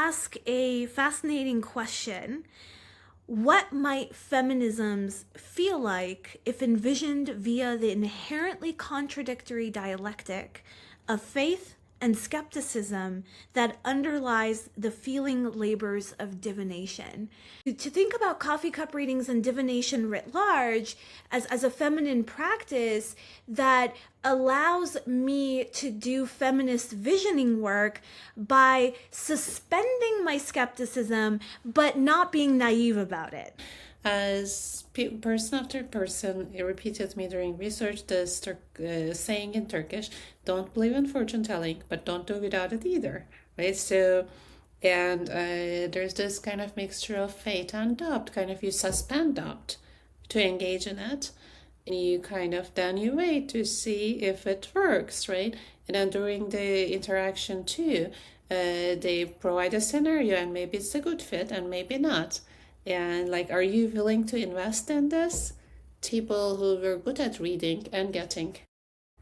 ask a fascinating question. What might feminisms feel like if envisioned via the inherently contradictory dialectic of faith and skepticism that underlies the feeling labors of divination? To think about coffee cup readings and divination writ large as a feminine practice that allows me to do feminist visioning work by suspending my skepticism but not being naive about it. As person after person repeated me during research this saying in Turkish, don't believe in fortune telling, but don't do without it either, right? So, and there's this kind of mixture of faith and doubt, kind of you suspend doubt to engage in it. And you then you wait to see if it works, right? And then during the interaction too, they provide a scenario and maybe it's a good fit and maybe not. And are you willing to invest in this? People who were good at reading and getting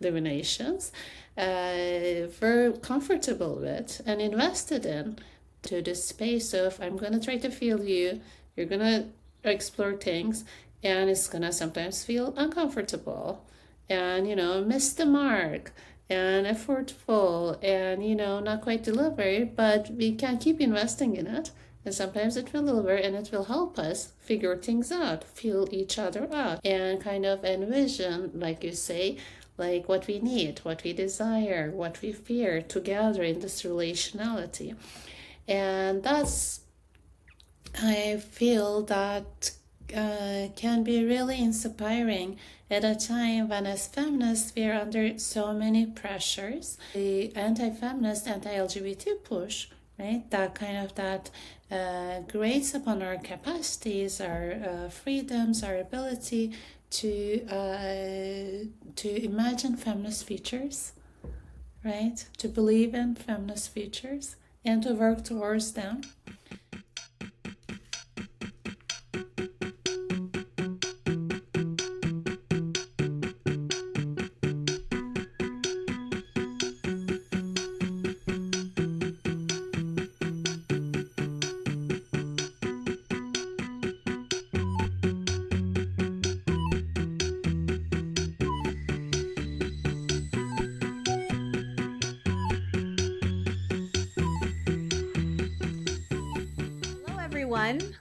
divinations were comfortable with and invested in to this space of I'm going to try to feel you, you're going to explore things, and it's going to sometimes feel uncomfortable and, miss the mark and effortful and, not quite deliver, but we can keep investing in it. And sometimes it will deliver and it will help us figure things out, feel each other out, and kind of envision, like you say, what we need, what we desire, what we fear together in this relationality. And I feel that can be really inspiring at a time when as feminists we are under so many pressures. The anti-feminist, anti-LGBT push, right? That grates upon our capacities, our freedoms, our ability to imagine feminist futures, right? To believe in feminist futures and to work towards them.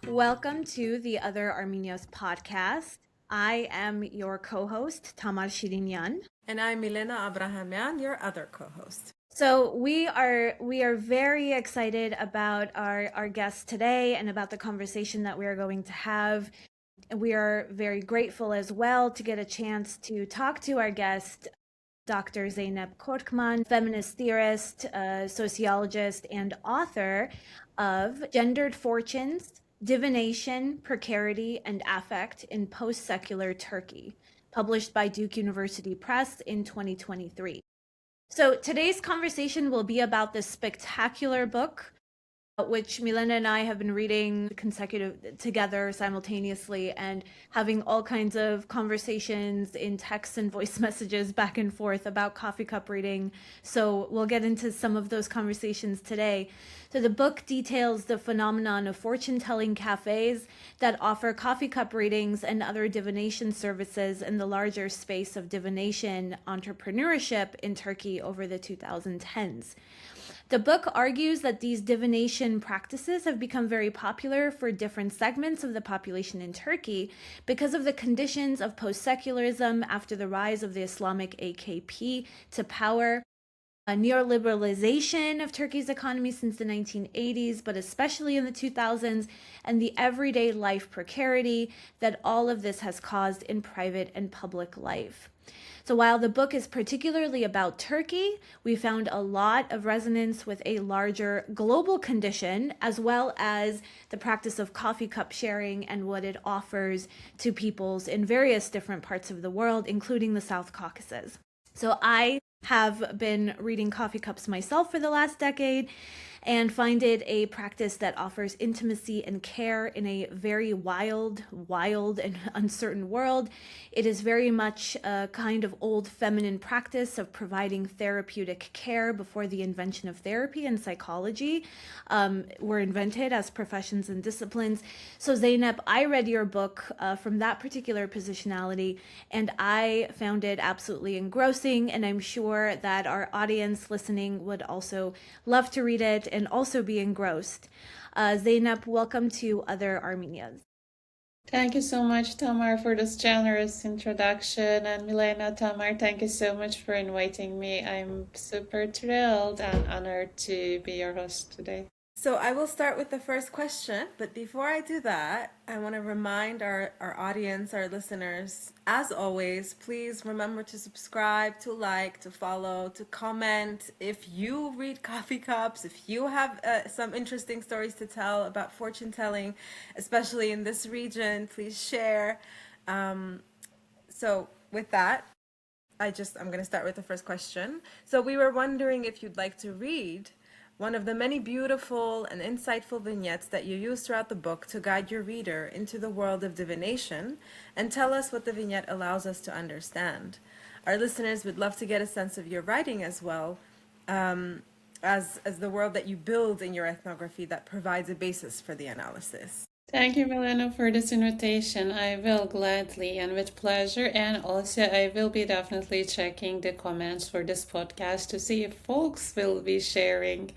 Welcome to the Other Armenios podcast. I am your co-host, Tamar Shirinyan. And I'm Milena Abrahamian, your other co-host. So we are very excited about our guest today and about the conversation that we are going to have. We are very grateful as well to get a chance to talk to our guest, Dr. Zeynep Korkman, feminist theorist, sociologist, and author of Gendered Fortunes, Divination, Precarity, and Affect in Post-Secular Turkey, published by Duke University Press in 2023. So today's conversation will be about this spectacular book, which Milena and I have been reading together simultaneously and having all kinds of conversations in text and voice messages back and forth about coffee cup reading. So we'll get into some of those conversations today. So the book details the phenomenon of fortune-telling cafes that offer coffee cup readings and other divination services in the larger space of divination entrepreneurship in Turkey over the 2010s. The book argues that these divination practices have become very popular for different segments of the population in Turkey because of the conditions of post-secularism after the rise of the Islamic AKP to power, a neoliberalization of Turkey's economy since the 1980s, but especially in the 2000s, and the everyday life precarity that all of this has caused in private and public life. So while the book is particularly about Turkey, we found a lot of resonance with a larger global condition, as well as the practice of coffee cup sharing and what it offers to peoples in various different parts of the world, including the South Caucasus. So I have been reading coffee cups myself for the last decade, and find it a practice that offers intimacy and care in a very wild and uncertain world. It is very much a kind of old feminine practice of providing therapeutic care before the invention of therapy and psychology were invented as professions and disciplines. So Zeynep, I read your book from that particular positionality, and I found it absolutely engrossing, and I'm sure that our audience listening would also love to read it and also be engrossed. Zeynep, welcome to Other Armenias. Thank you so much, Tamar, for this generous introduction. And Milena, Tamar, thank you so much for inviting me. I'm super thrilled and honored to be your host today. So I will start with the first question, but before I do that, I want to remind our audience, our listeners, as always, please remember to subscribe, to like, to follow, to comment. If you read coffee cups, if you have some interesting stories to tell about fortune telling, especially in this region, please share. So with that, I'm going to start with the first question. So we were wondering if you'd like to read one of the many beautiful and insightful vignettes that you use throughout the book to guide your reader into the world of divination, and tell us what the vignette allows us to understand. Our listeners would love to get a sense of your writing as well, as the world that you build in your ethnography that provides a basis for the analysis. Thank you, Milena, for this invitation. I will gladly and with pleasure. And also, I will be definitely checking the comments for this podcast to see if folks will be sharing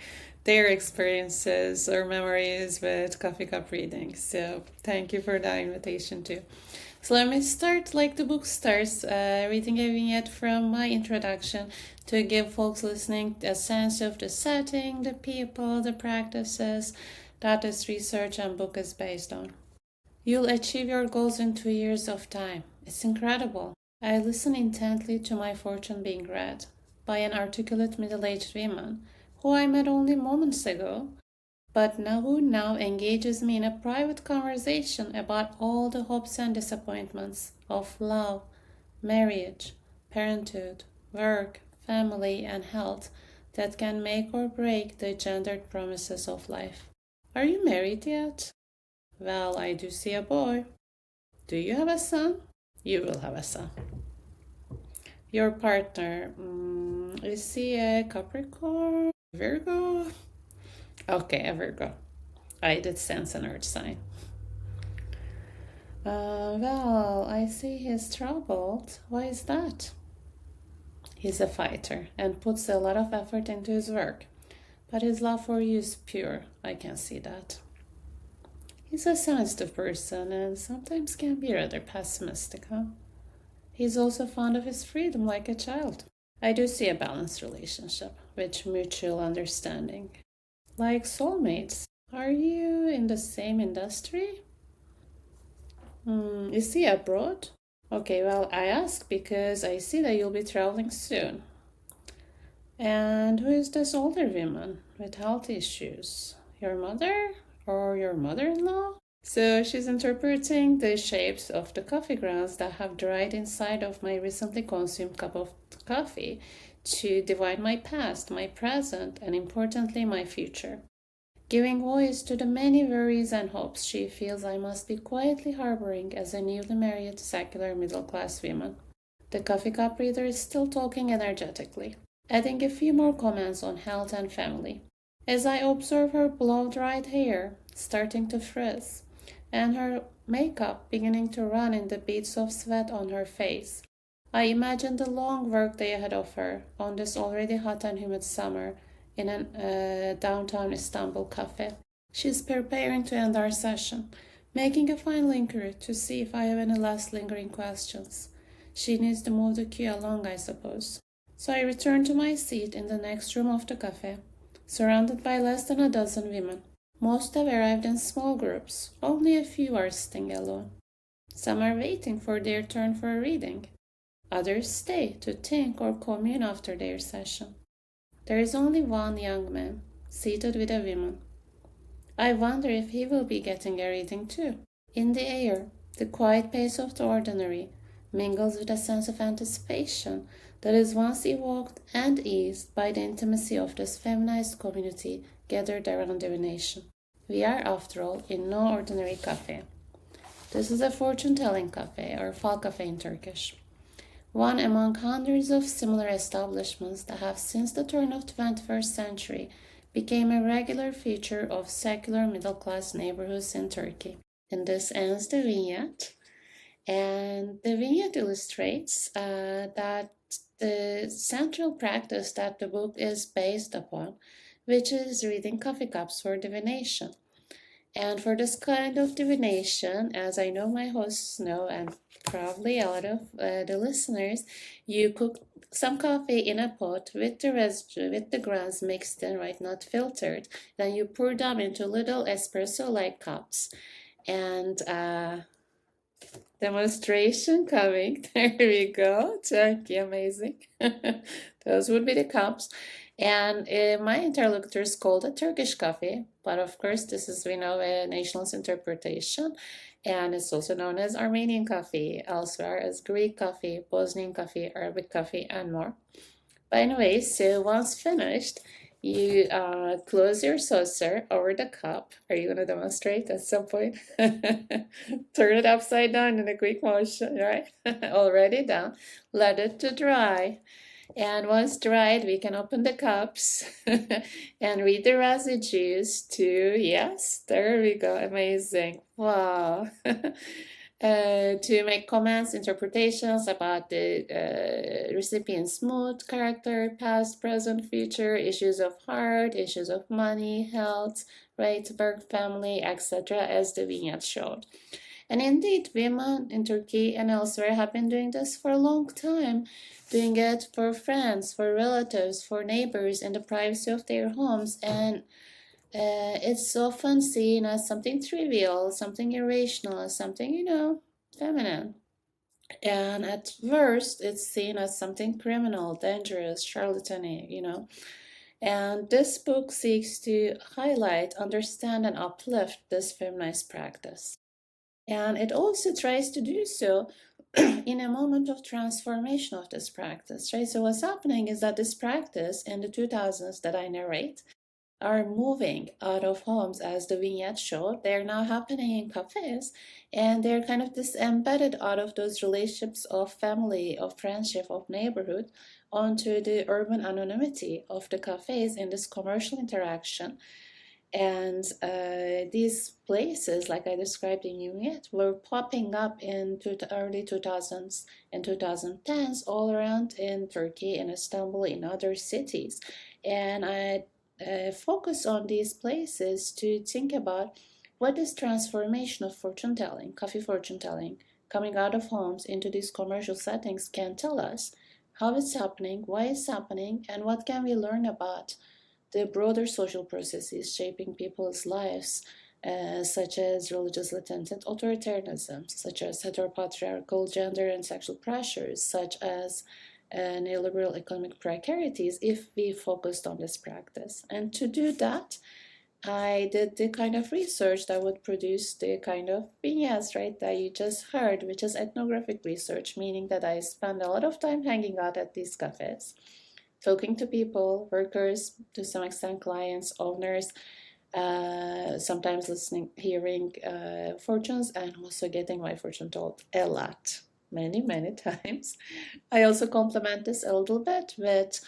their experiences or memories with coffee cup reading. So, thank you for that invitation, too. So, let me start like the book starts, reading a vignette from my introduction to give folks listening a sense of the setting, the people, the practices that this research and book is based on. You'll achieve your goals in 2 years of time. It's incredible. I listen intently to my fortune being read by an articulate middle-aged woman who I met only moments ago, but who now engages me in a private conversation about all the hopes and disappointments of love, marriage, parenthood, work, family, and health that can make or break the gendered promises of life. Are you married yet? Well, I do see a boy. Do you have a son? You will have a son. Your partner, is he a Capricorn? Virgo? Okay, a Virgo. I did sense an earth sign. Well, I see he's troubled. Why is that? He's a fighter and puts a lot of effort into his work. But his love for you is pure. I can see that. He's a sensitive person and sometimes can be rather pessimistic, huh? He's also fond of his freedom like a child. I do see a balanced relationship with mutual understanding. Like soulmates. Are you in the same industry? Is he abroad? Okay, well, I ask because I see that you'll be traveling soon. And who is this older woman with health issues? Your mother or your mother-in-law? So she's interpreting the shapes of the coffee grounds that have dried inside of my recently consumed cup of coffee to divide my past, my present, and importantly, my future. Giving voice to the many worries and hopes she feels I must be quietly harboring as a newly married secular middle-class woman. The coffee cup reader is still talking energetically, adding a few more comments on health and family. As I observe her blow-dried hair starting to frizz, and her makeup beginning to run in the beads of sweat on her face, I imagine the long workday ahead of her on this already hot and humid summer in a downtown Istanbul cafe. She's preparing to end our session, making a final inquiry to see if I have any last lingering questions. She needs to move the queue along, I suppose. So I return to my seat in the next room of the cafe, surrounded by less than a dozen women. Most have arrived in small groups. Only a few are sitting alone. Some are waiting for their turn for a reading. Others stay to think or commune after their session. There is only one young man, seated with a woman. I wonder if he will be getting a reading too. In the air, the quiet pace of the ordinary mingles with a sense of anticipation that is once evoked and eased by the intimacy of this feminized community gathered around divination. We are, after all, in no ordinary cafe. This is a fortune-telling cafe, or fal cafe in Turkish. One among hundreds of similar establishments that have since the turn of the 21st century became a regular feature of secular middle-class neighborhoods in Turkey. And this ends the vignette. And the vignette illustrates that the central practice that the book is based upon, which is reading coffee cups for divination. And for this kind of divination, as I know my hosts know, and probably a lot of the listeners, you cook some coffee in a pot with the residue, with the grounds mixed in, right, not filtered. Then you pour them into little espresso-like cups. And demonstration coming. There we go. Thank you. Amazing. Those would be the cups. And my interlocutors called it Turkish coffee, but of course, this is, we know, a nationalist interpretation, and it's also known as Armenian coffee, elsewhere as Greek coffee, Bosnian coffee, Arabic coffee, and more. But anyway, so once finished, you close your saucer over the cup. Are you going to demonstrate at some point? Turn it upside down in a quick motion, right? Already done. Let it to dry. And once dried, we can open the cups and read the residues to, yes, there we go, amazing, wow. To make comments, interpretations about the recipient's mood, character, past, present, future, issues of heart, issues of money, health, right, birth, family, etc., as the vignette showed. And indeed, women in Turkey and elsewhere have been doing this for a long time, doing it for friends, for relatives, for neighbors in the privacy of their homes. And it's often seen as something trivial, something irrational, something, feminine. And at first, it's seen as something criminal, dangerous, charlatany. And this book seeks to highlight, understand, and uplift this feminized practice. And it also tries to do so in a moment of transformation of this practice, right? So what's happening is that this practice in the 2000s that I narrate are moving out of homes, as the vignette showed. They're now happening in cafes, and they're kind of disembedded out of those relationships of family, of friendship, of neighborhood, onto the urban anonymity of the cafes in this commercial interaction. And these places, like I described in vignette, were popping up in the early 2000s and 2010s all around in Turkey, in Istanbul, in other cities. And I focus on these places to think about what this transformation of fortune telling, coffee fortune telling, coming out of homes into these commercial settings can tell us, how it's happening, why it's happening, and what can we learn about the broader social processes shaping people's lives, such as religiously tinted authoritarianism, such as heteropatriarchal gender and sexual pressures, such as neoliberal economic precarities, if we focused on this practice. And to do that, I did the kind of research that would produce the kind of vignettes, right, that you just heard, which is ethnographic research, meaning that I spend a lot of time hanging out at these cafes, talking to people, workers, to some extent clients, owners, sometimes listening, hearing fortunes, and also getting my fortune told a lot, many, many times. I also complement this a little bit with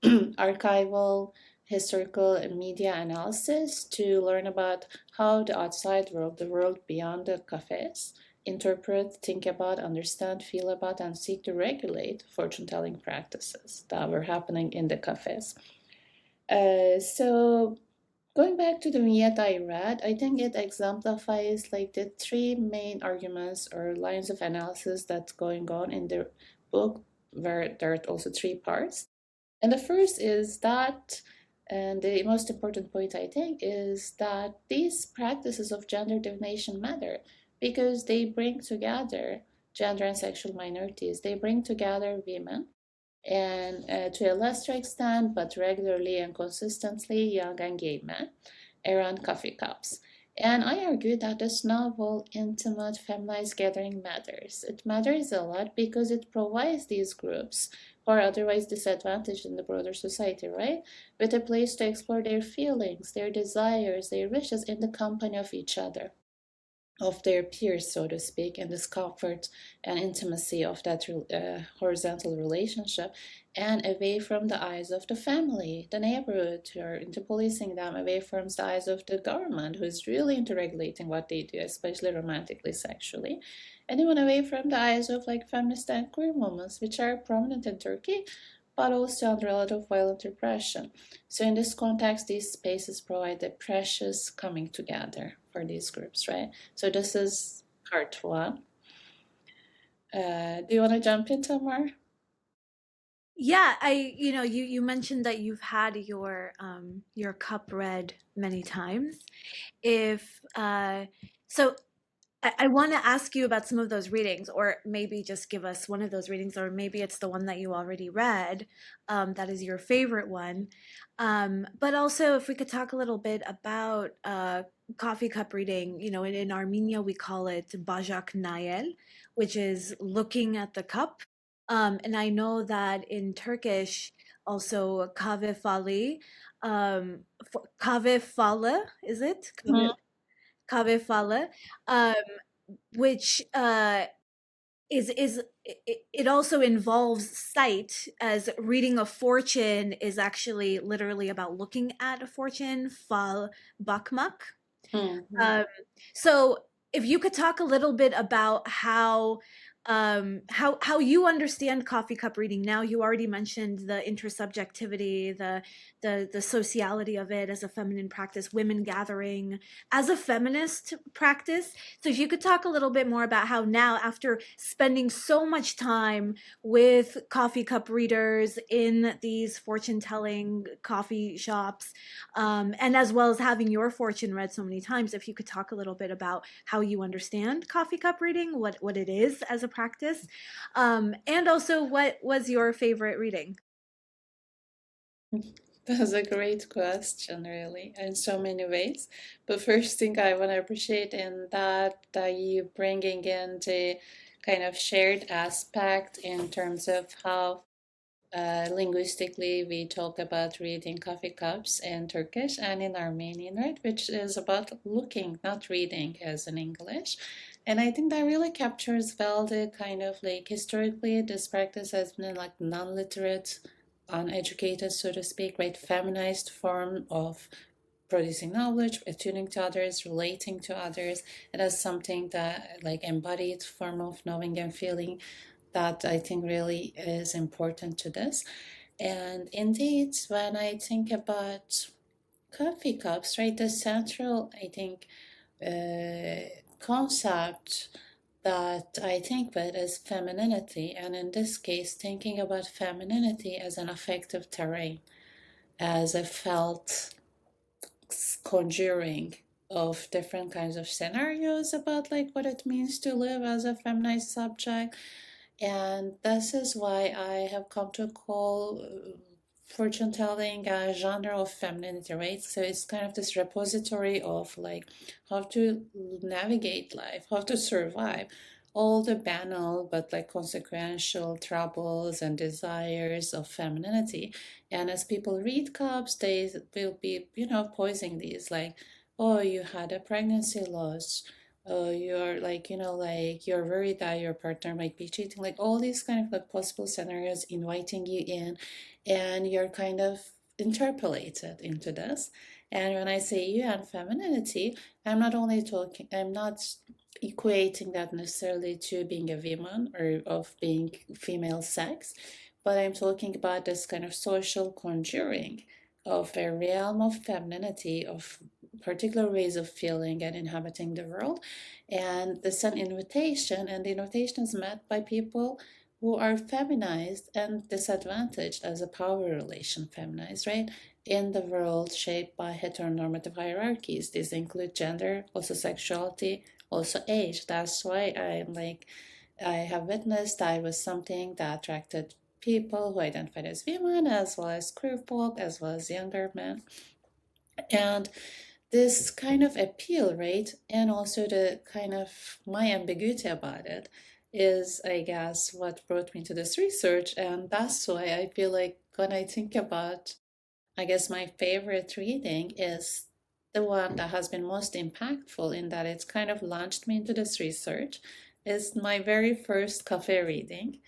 archival, historical, and media analysis to learn about how the outside world, the world beyond the cafes, interpret, think about, understand, feel about, and seek to regulate fortune-telling practices that were happening in the cafes. So going back to the vignette I read, I think it exemplifies like the three main arguments or lines of analysis that's going on in the book, where there are also three parts. And the first is that, and the most important point I think, is that these practices of gender divination matter because they bring together gender and sexual minorities. They bring together women, and to a lesser extent, but regularly and consistently, young and gay men around coffee cups. And I argue that this novel, intimate, feminized gathering matters. It matters a lot because it provides these groups who are otherwise disadvantaged in the broader society, right? With a place to explore their feelings, their desires, their wishes in the company of each other, of their peers, so to speak, and this comfort and intimacy of that horizontal relationship, and away from the eyes of the family, the neighborhood, who are into policing them, away from the eyes of the government, who is really into regulating what they do, especially romantically, sexually, and even away from the eyes of like feminist and queer movements, which are prominent in Turkey, but also under a lot of violent repression. So in this context, these spaces provide the precious coming together for these groups, right? So this is part one. Do you want to jump in, Tamar? Yeah, you mentioned that you've had your cup read many times. If so I want to ask you about some of those readings, or maybe just give us one of those readings, or maybe it's the one that you already read, that is your favorite one. But also, if we could talk a little bit about coffee cup reading. In Armenia, we call it bajak nayel, which is looking at the cup. And I know that in Turkish, also kave fali, kave fale, is it? Mhm. Kave fale. Um, which is it also involves sight, as reading a fortune is actually literally about looking at a fortune, fal bakmak. Mhm. um, so if you could talk a little bit about how you understand coffee cup reading. Now, you already mentioned the intersubjectivity, the sociality of it as a feminine practice, women gathering as a feminist practice. So if you could talk a little bit more about how now, after spending so much time with coffee cup readers in these fortune telling coffee shops, and as well as having your fortune read so many times, if you could talk a little bit about how you understand coffee cup reading, what it is as a practice, and also what was your favorite reading. That's a great question, really, in so many ways. But first thing I want to appreciate in that you bringing in the kind of shared aspect in terms of how linguistically we talk about reading coffee cups in Turkish and in Armenian, right? Which is about looking, not reading, as in English. And I think that really captures well the kind of like historically this practice has been like non-literate, uneducated, so to speak, right? Feminized form of producing knowledge, attuning to others, relating to others. It has something that like embodied form of knowing and feeling that I think really is important to this. And indeed, when I think about coffee cups, right, the central, I think, concept that I think with is femininity. And in this case, thinking about femininity as an affective terrain, as a felt conjuring of different kinds of scenarios about like what it means to live as a feminized subject. And this is why I have come to call fortune telling a genre of femininity, right? So it's kind of this repository of like how to navigate life, how to survive all the banal but like consequential troubles and desires of femininity. And as people read cups, they will be, posing these like, oh, you had a pregnancy loss, you're like, like you're worried that your partner might be cheating, like all these kind of like possible scenarios inviting you in, and you're kind of interpolated into this. And when I say you and femininity, I'm not equating that necessarily to being a woman or of being female sex, but I'm talking about this kind of social conjuring of a realm of femininity, of particular ways of feeling and inhabiting the world. And this is an invitation, and the invitation is met by people who are feminized and disadvantaged as a power relation feminized, right? In the world shaped by heteronormative hierarchies. These include gender, also sexuality, also age. That's why I have witnessed I was something that attracted people who identified as women, as well as queer folk, as well as younger men. And this kind of appeal, right? And also the kind of my ambiguity about it is, I guess, what brought me to this research. And that's why I feel like when I think about, I guess, my favorite reading is the one that has been most impactful in that it's kind of launched me into this research, is my very first cafe reading.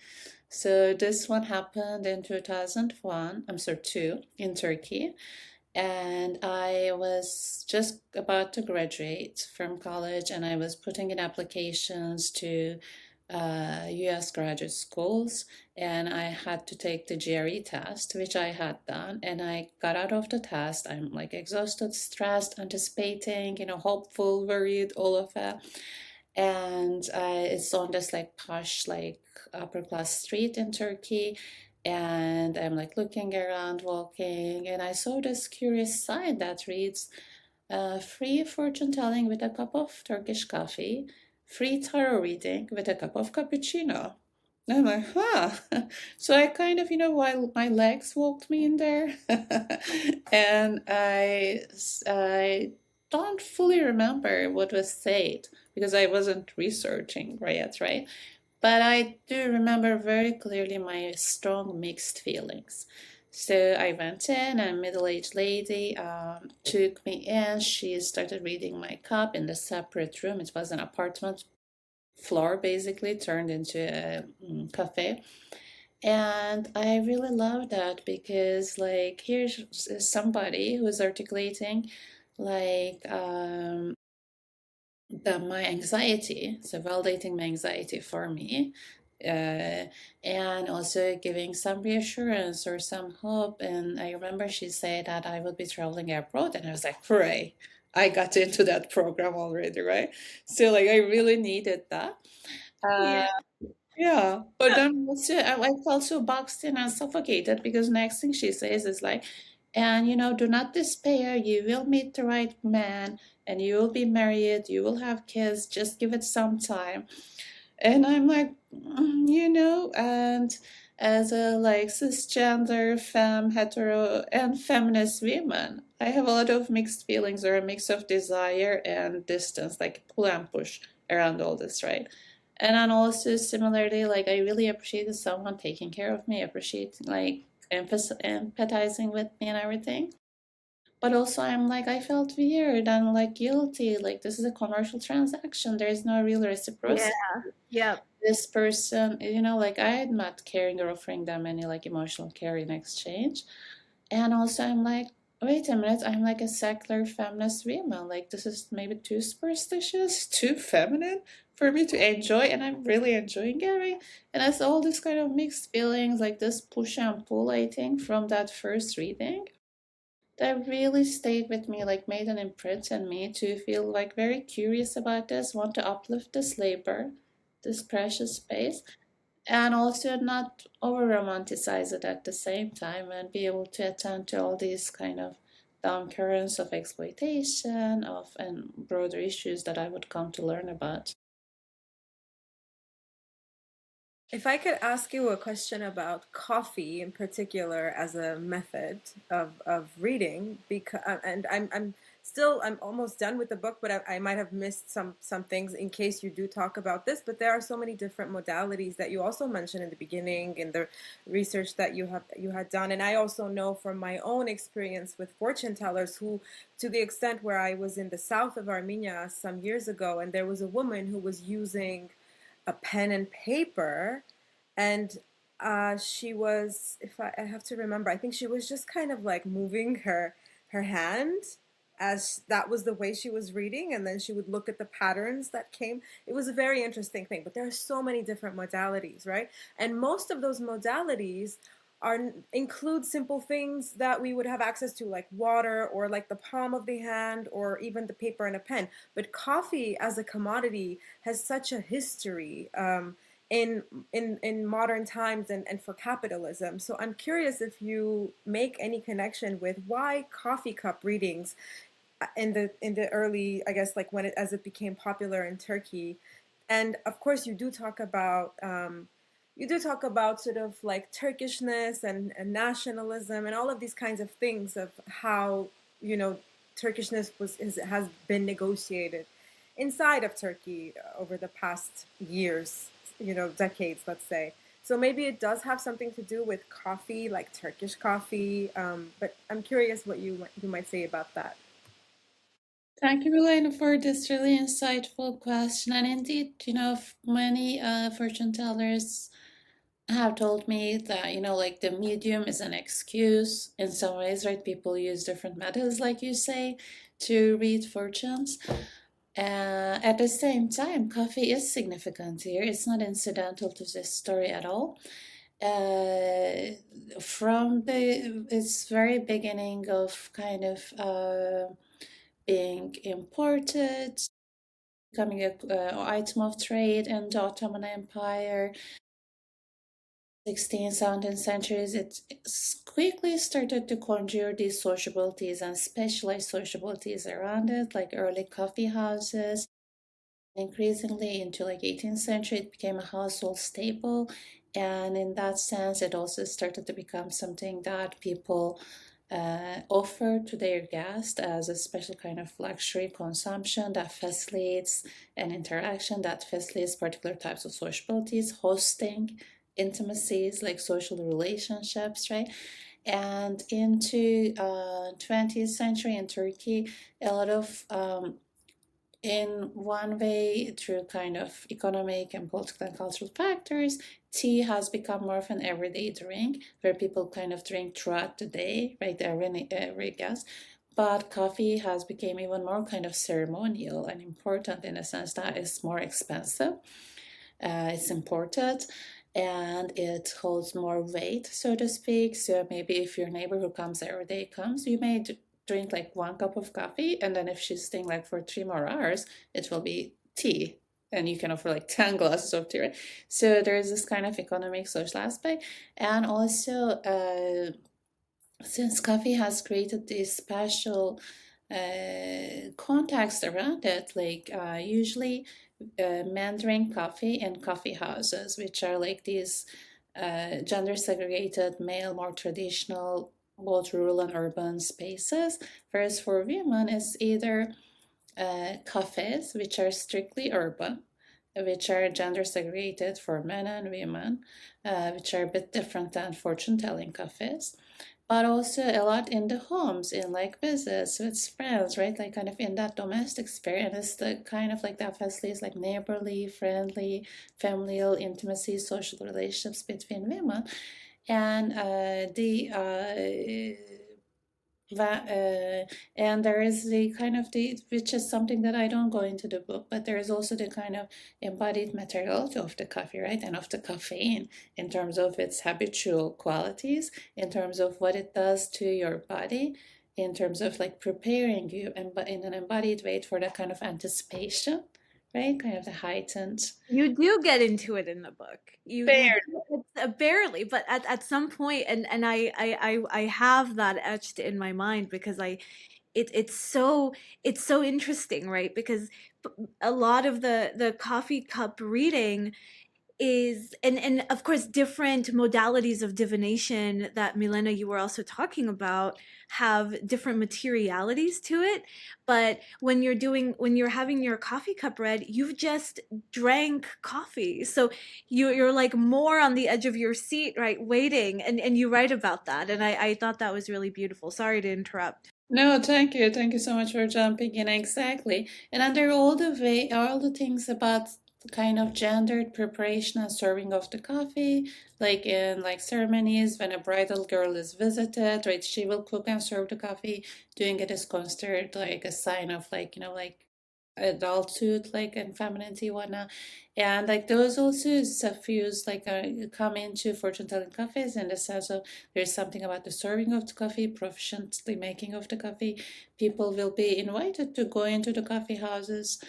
So this one happened in 2001, I'm sorry, 2, in Turkey. And I was just about to graduate from college, and I was putting in applications to US graduate schools, and I had to take the GRE test, which I had done, and I got out of the test. I'm like exhausted, stressed, anticipating, hopeful, worried, all of that. And it's on this like posh, like upper class street in Turkey. And I'm like looking around, walking, and I saw this curious sign that reads, free fortune telling with a cup of Turkish coffee, free tarot reading with a cup of cappuccino. And I'm like, huh. So I kind of, while my legs walked me in there, and I don't fully remember what was said because I wasn't researching yet, right? But I do remember very clearly my strong mixed feelings. So I went in, a middle aged lady took me in. She started reading my cup in the separate room. It was an apartment floor, basically, turned into a cafe. And I really love that because, like, here's somebody who's articulating, like, my anxiety, so validating my anxiety for me, uh, and also giving some reassurance or some hope. And I remember she said that I would be traveling abroad, and I was like, hooray, I got into that program already, right? So, like, I really needed that. Uh, Yeah. yeah, but then also I felt so boxed in and suffocated because next thing she says is like, and do not despair, you will meet the right man and you will be married, you will have kids, just give it some time. And I'm like, and as a like cisgender, femme, hetero, and feminist woman, I have a lot of mixed feelings or a mix of desire and distance, like pull and push around all this, right? And then also similarly, like I really appreciated someone taking care of me, appreciate like empathizing with me and everything. But also I'm like I felt weird and like guilty, like this is a commercial transaction. There is no real Yeah. reciprocity. Yep. This person, like I am not caring or offering them any like emotional care in exchange. And also I'm like, wait a minute, I'm like a secular feminist woman. Like this is maybe too superstitious, too feminine for me to enjoy, and I'm really enjoying it. Right? And it's all this kind of mixed feelings, like this push and pull, I think, from that first reading that really stayed with me, like made an imprint on me to feel like very curious about this, want to uplift this labor, this precious space, and also not over romanticize it at the same time and be able to attend to all these kind of down currents of exploitation of and broader issues that I would come to learn about. If I could ask you a question about coffee in particular as a method of reading, because and I'm almost done with the book, but I might have missed some things in case you do talk about this. But there are so many different modalities that you also mentioned in the beginning in the research that you had done, and I also know from my own experience with fortune tellers who, to the extent where I was in the south of Armenia some years ago, and there was a woman who was using a pen and paper, and she was, if I have to remember, I think she was just kind of like moving her hand as that was the way she was reading, and then she would look at the patterns that came. It was a very interesting thing, but there are so many different modalities, right? And most of those modalities are include simple things that we would have access to, like water or like the palm of the hand or even the paper and a pen. But coffee as a commodity has such a history, in modern times, and for capitalism. So I'm curious if you make any connection with why coffee cup readings in the early, I guess, like when it as it became popular in Turkey. And of course you do talk about sort of like Turkishness and nationalism and all of these kinds of things of how, you know, Turkishness has been negotiated inside of Turkey over the past years, decades, let's say. So maybe it does have something to do with coffee, like Turkish coffee. But I'm curious what you might say about that. Thank you, Elena, for this really insightful question. And indeed, many fortune tellers have told me that, like the medium is an excuse in some ways, right? People use different methods, like you say, to read fortunes. At the same time, coffee is significant here. It's not incidental to this story at all. From its very beginning of kind of being imported, becoming a item of trade in the Ottoman Empire, 16th, 17th centuries, it quickly started to conjure these sociabilities and specialized sociabilities around it, like early coffee houses. Increasingly into like 18th century, it became a household staple, and in that sense, it also started to become something that people offer to their guests as a special kind of luxury consumption that facilitates an interaction, that facilitates particular types of sociabilities, hosting intimacies like social relationships, right? And into 20th century in Turkey, a lot of in one way, through kind of economic and political and cultural factors, tea has become more of an everyday drink where people kind of drink throughout the day, right? Every guest. But coffee has become even more kind of ceremonial and important in a sense that it's more expensive. It's imported and it holds more weight, so to speak. So maybe if your neighbor who comes every day comes, you may drink like 1 cup of coffee, and then if she's staying like for 3 more hours, it will be tea. And you can offer like 10 glasses of tea, right? So there's this kind of economic social aspect. And also, since coffee has created this special context around it, like usually men drink coffee in coffee houses, which are like these gender segregated, male, more traditional, both rural and urban spaces. Whereas for women, it's either cafes, which are strictly urban, which are gender segregated for men and women, which are a bit different than fortune telling cafes, but also a lot in the homes, in like visits with friends, right? Like kind of in that domestic sphere. And it's the kind of like that facilitates like neighborly, friendly, familial intimacy, social relationships between women. And and there is the kind of which is something that I don't go into the book, but there is also the kind of embodied materiality of the coffee, right? And of the caffeine in terms of its habitual qualities, in terms of what it does to your body, in terms of like preparing you and in an embodied way for that kind of anticipation, right? Kind of the heightened. You do get into it in the book. You Fair. do, barely, but at some point, and I have that etched in my mind because it's so interesting, right? Because a lot of the coffee cup reading is, and of course different modalities of divination that Milena you were also talking about have different materialities to it. But when you're having your coffee cup read, you've just drank coffee, so you're like more on the edge of your seat, right, waiting, and you write about that, and I thought that was really beautiful. Sorry to interrupt. No, thank you. Thank you so much for jumping in. Exactly. And under all the things about kind of gendered preparation and serving of the coffee, like in like ceremonies when a bridal girl is visited, right? She will cook and serve the coffee. Doing it is considered like a sign of like, like adulthood, like and femininity, whatnot. And like those also suffuse like come into fortune telling cafes in the sense of there's something about the serving of the coffee, proficiently making of the coffee. People will be invited to go into the coffee houses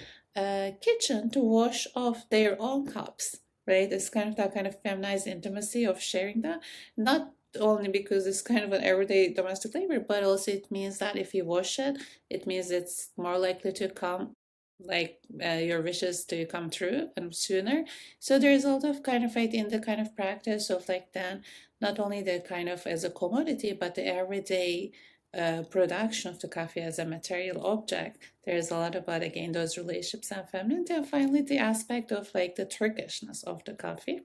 kitchen to wash off their own cups, right? It's kind of that kind of feminized intimacy of sharing that, not only because it's kind of an everyday domestic labor, but also it means that if you wash it, it means it's more likely to come, like your wishes to come true and sooner. So there's a lot of kind of right in the kind of practice of like then not only the kind of as a commodity, but the everyday production of the coffee as a material object. There's a lot about, again, those relationships and feminine. And finally, the aspect of like the Turkishness of the coffee.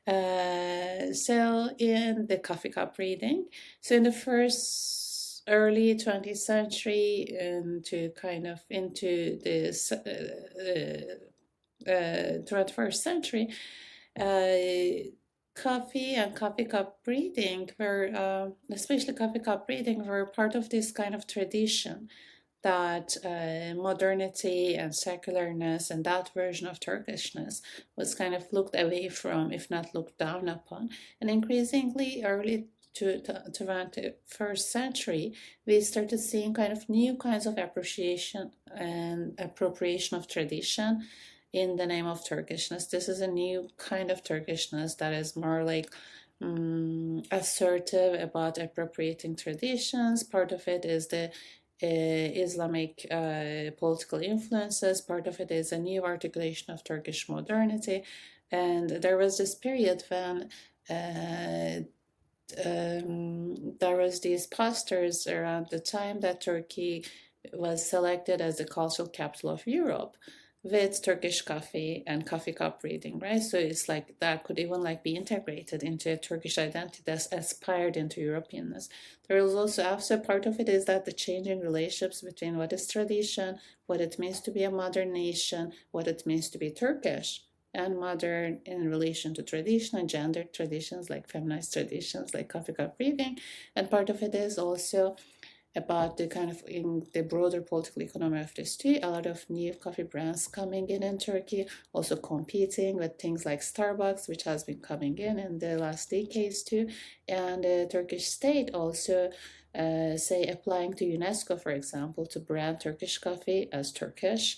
So in the coffee cup reading, so in the first early 20th century into this 21st century, coffee and coffee cup reading were, especially coffee cup reading, were part of this kind of tradition that modernity and secularness and that version of Turkishness was kind of looked away from, if not looked down upon. And increasingly, early to around the first century, we started seeing kind of new kinds of appreciation and appropriation of tradition in the name of Turkishness. This is a new kind of Turkishness that is more like assertive about appropriating traditions. Part of it is the Islamic political influences. Part of it is a new articulation of Turkish modernity. And there was this period when there was these posters around the time that Turkey was selected as the cultural capital of Europe with Turkish coffee and coffee cup reading, right? So it's like that could even like be integrated into a Turkish identity that's aspired into Europeanness. There is also part of it is that the changing relationships between what is tradition, what it means to be a modern nation, what it means to be Turkish and modern in relation to tradition and gender traditions like feminist traditions like coffee cup reading. And part of it is also about the kind of in the broader political economy of this too. A lot of new coffee brands coming in Turkey, also competing with things like Starbucks, which has been coming in the last decades too, and the Turkish state also. Say applying to UNESCO, for example, to brand Turkish coffee as Turkish,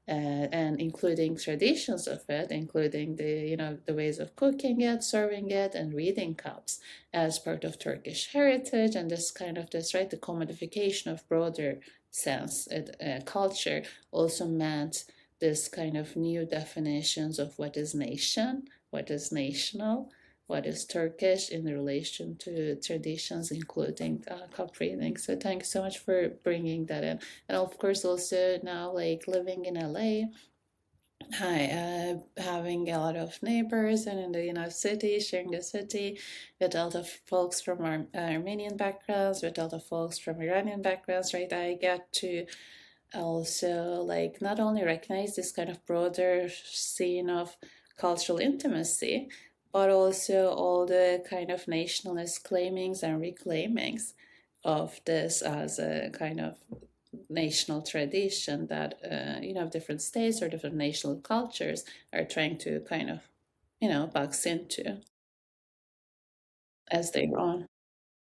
and including traditions of it, including the ways of cooking it, serving it, and reading cups as part of Turkish heritage, and this right, the commodification of broader sense, culture also meant this kind of new definitions of what is nation, what is national, what is Turkish in relation to traditions, including cup reading. So thanks so much for bringing that in. And of course, also now like living in LA, having a lot of neighbors and in the city, sharing the city with a lot of folks from Armenian backgrounds, with a lot of folks from Iranian backgrounds, right? I get to also like not only recognize this kind of broader scene of cultural intimacy, but also all the kind of nationalist claimings and reclaimings of this as a kind of national tradition that different states or different national cultures are trying to kind of box into as they go on.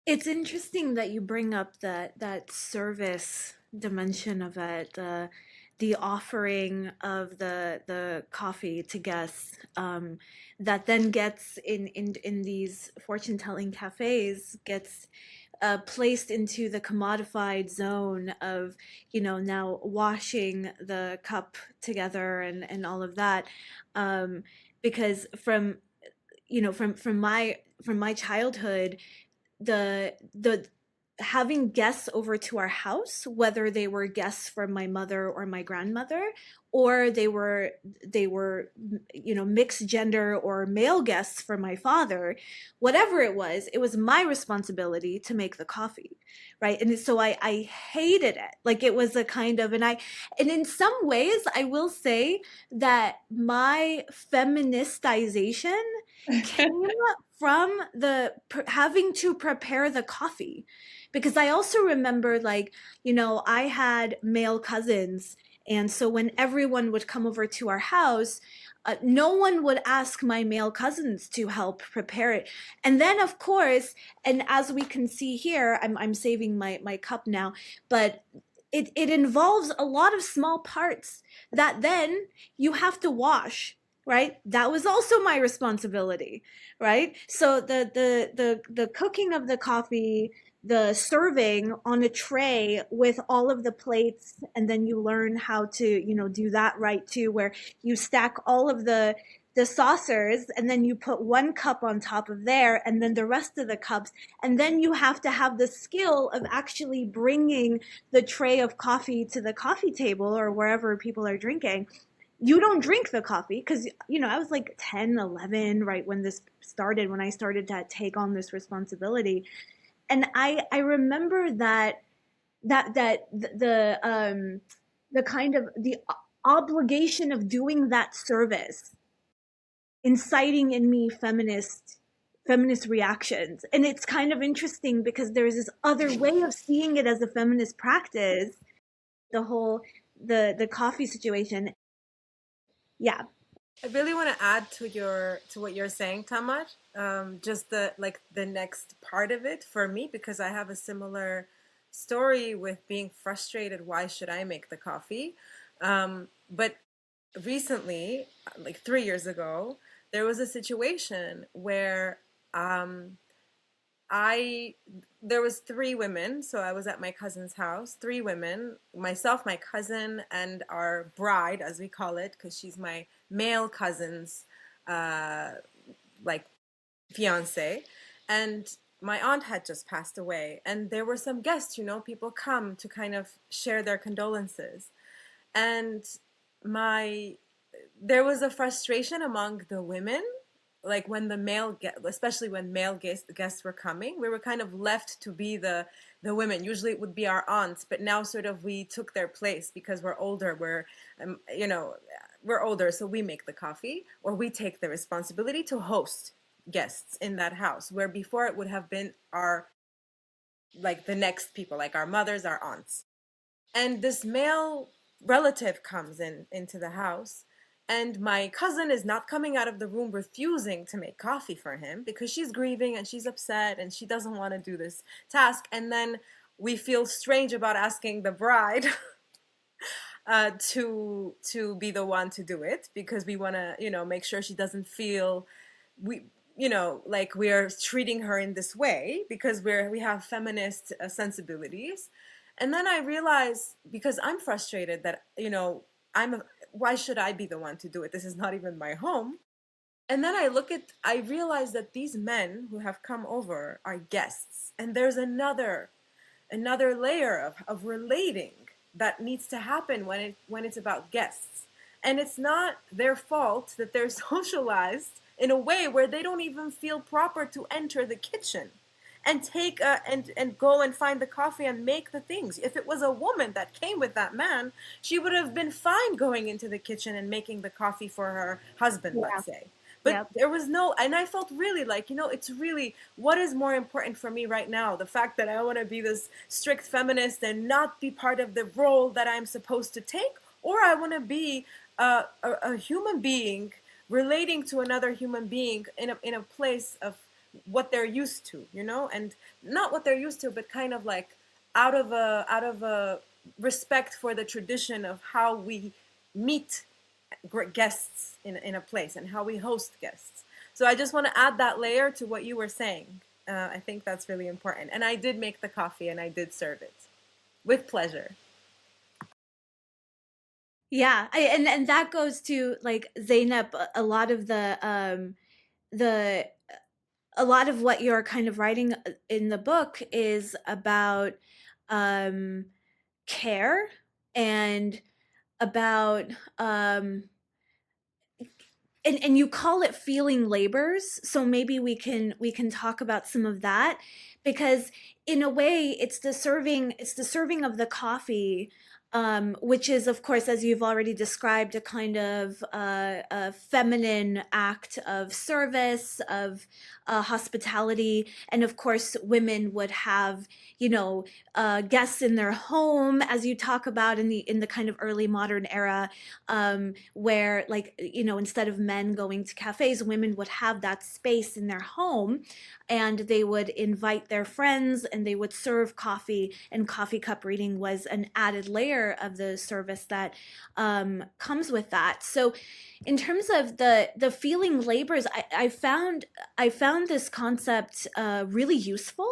It's interesting that you bring up that service dimension of it, the offering of the coffee to guests, that then gets in these fortune telling cafes gets placed into the commodified zone of now washing the cup together and all of that, because from my childhood, the having guests over to our house, whether they were guests from my mother or my grandmother, or they were mixed gender or male guests for my father, whatever it was my responsibility to make the coffee, right? And so I hated it. Like it was a kind of, and in some ways I will say that my feministization came from the having to prepare the coffee, because I also remember, like, I had male cousins, and so when everyone would come over to our house, no one would ask my male cousins to help prepare it. And then of course, and as we can see here, I'm saving my cup now, but it involves a lot of small parts that then you have to wash, right? That was also my responsibility, right? So the cooking of the coffee, the serving on a tray with all of the plates, and then you learn how to do that right too, where you stack all of the the saucers, and then you put one cup on top of there, and then the rest of the cups, and then you have to have the skill of actually bringing the tray of coffee to the coffee table or wherever people are drinking. You don't drink the coffee because, I was like 10, 11, right when this started, when I started to take on this responsibility. And I remember that the kind of the obligation of doing that service inciting in me feminist reactions. And it's kind of interesting because there's this other way of seeing it as a feminist practice, the whole the coffee situation. Yeah. I really want to add to what you're saying, Tamar. Just the next part of it for me, because I have a similar story with being frustrated. Why should I make the coffee? But recently, like 3 years ago, there was a situation where I there was three women, so I was at my cousin's house. Three women, myself, my cousin, and our bride, as we call it, because she's my male cousin's uh, like fiance, and my aunt had just passed away, and there were some guests. People come to kind of share their condolences, and my there was a frustration among the women, like when especially when male guests were coming, we were kind of left to be the women. Usually it would be our aunts, but now sort of we took their place because we're older. We're older, so we make the coffee, or we take the responsibility to host guests in that house, where before it would have been our, like, the next people, like our mothers, our aunts. And this male relative comes into the house, and my cousin is not coming out of the room, refusing to make coffee for him because she's grieving and she's upset and she doesn't want to do this task. And then we feel strange about asking the bride to be the one to do it, because we want to make sure she doesn't feel like we are treating her in this way, because we have feminist sensibilities. And then I realize, because I'm frustrated that, why should I be the one to do it? This is not even my home. And then I realize that these men who have come over are guests. And there's another layer of relating that needs to happen when it's about guests. And it's not their fault that they're socialized in a way where they don't even feel proper to enter the kitchen and take and go and find the coffee and make the things. If it was a woman that came with that man, she would have been fine going into the kitchen and making the coffee for her husband, Yeah. let's say. But Yep. there was no, and I felt really like, it's really, what is more important for me right now? The fact that I want to be this strict feminist and not be part of the role that I'm supposed to take, or I want to be a human being relating to another human being in a place of what they're used to, and not what they're used to, but kind of like out of a respect for the tradition of how we meet guests in a place and how we host guests. So I just want to add that layer to what you were saying. I think that's really important. And I did make the coffee and I did serve it with pleasure. Yeah, and that goes to, like, Zeynep. The a lot of what you're kind of writing in the book is about um, care, and about and you call it feeling labors, so maybe we can talk about some of that, because in a way it's the serving of the coffee, which is, of course, as you've already described, a kind of a feminine act of service, of hospitality. And of course women would have, guests in their home, as you talk about in the kind of early modern era, where, like, instead of men going to cafes, women would have that space in their home, and they would invite their friends and they would serve coffee, and coffee cup reading was an added layer of the service that comes with that. So in terms of the feeling labors, I found this concept really useful,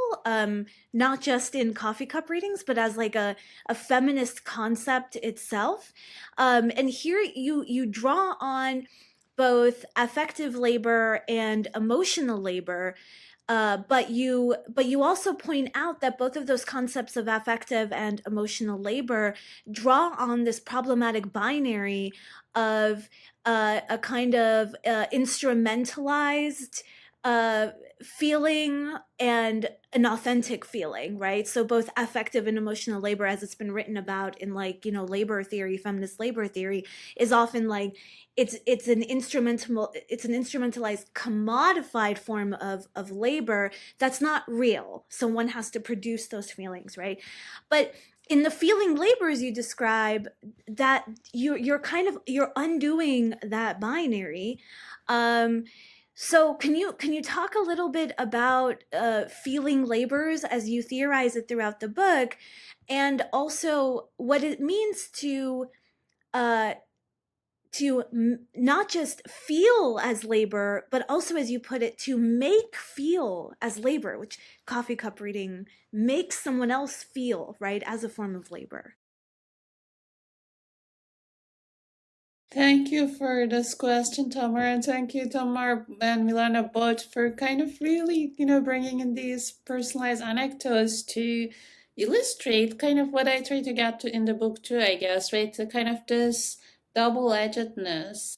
not just in coffee cup readings, but as like a feminist concept itself. And here you draw on both affective labor and emotional labor. But you also point out that both of those concepts of affective and emotional labor draw on this problematic binary of a kind of instrumentalized feeling and an authentic feeling, right? So both affective and emotional labor, as it's been written about in, like, you know, labor theory, feminist labor theory, is often like it's an instrumentalized commodified form of labor that's not real. So one has to produce those feelings, right? But in the feeling labors you describe, that you're undoing that binary. So can you talk a little bit about feeling labors as you theorize it throughout the book, and also what it means uh, not just feel as labor, but also, as you put it, to make feel as labor, which coffee cup reading makes someone else feel, right, as a form of labor. Thank you for this question, Tamar, and thank you, Tamar and Milana, both for kind of really, bringing in these personalized anecdotes to illustrate kind of what I try to get to in the book too, I guess, right? The kind of this double-edgedness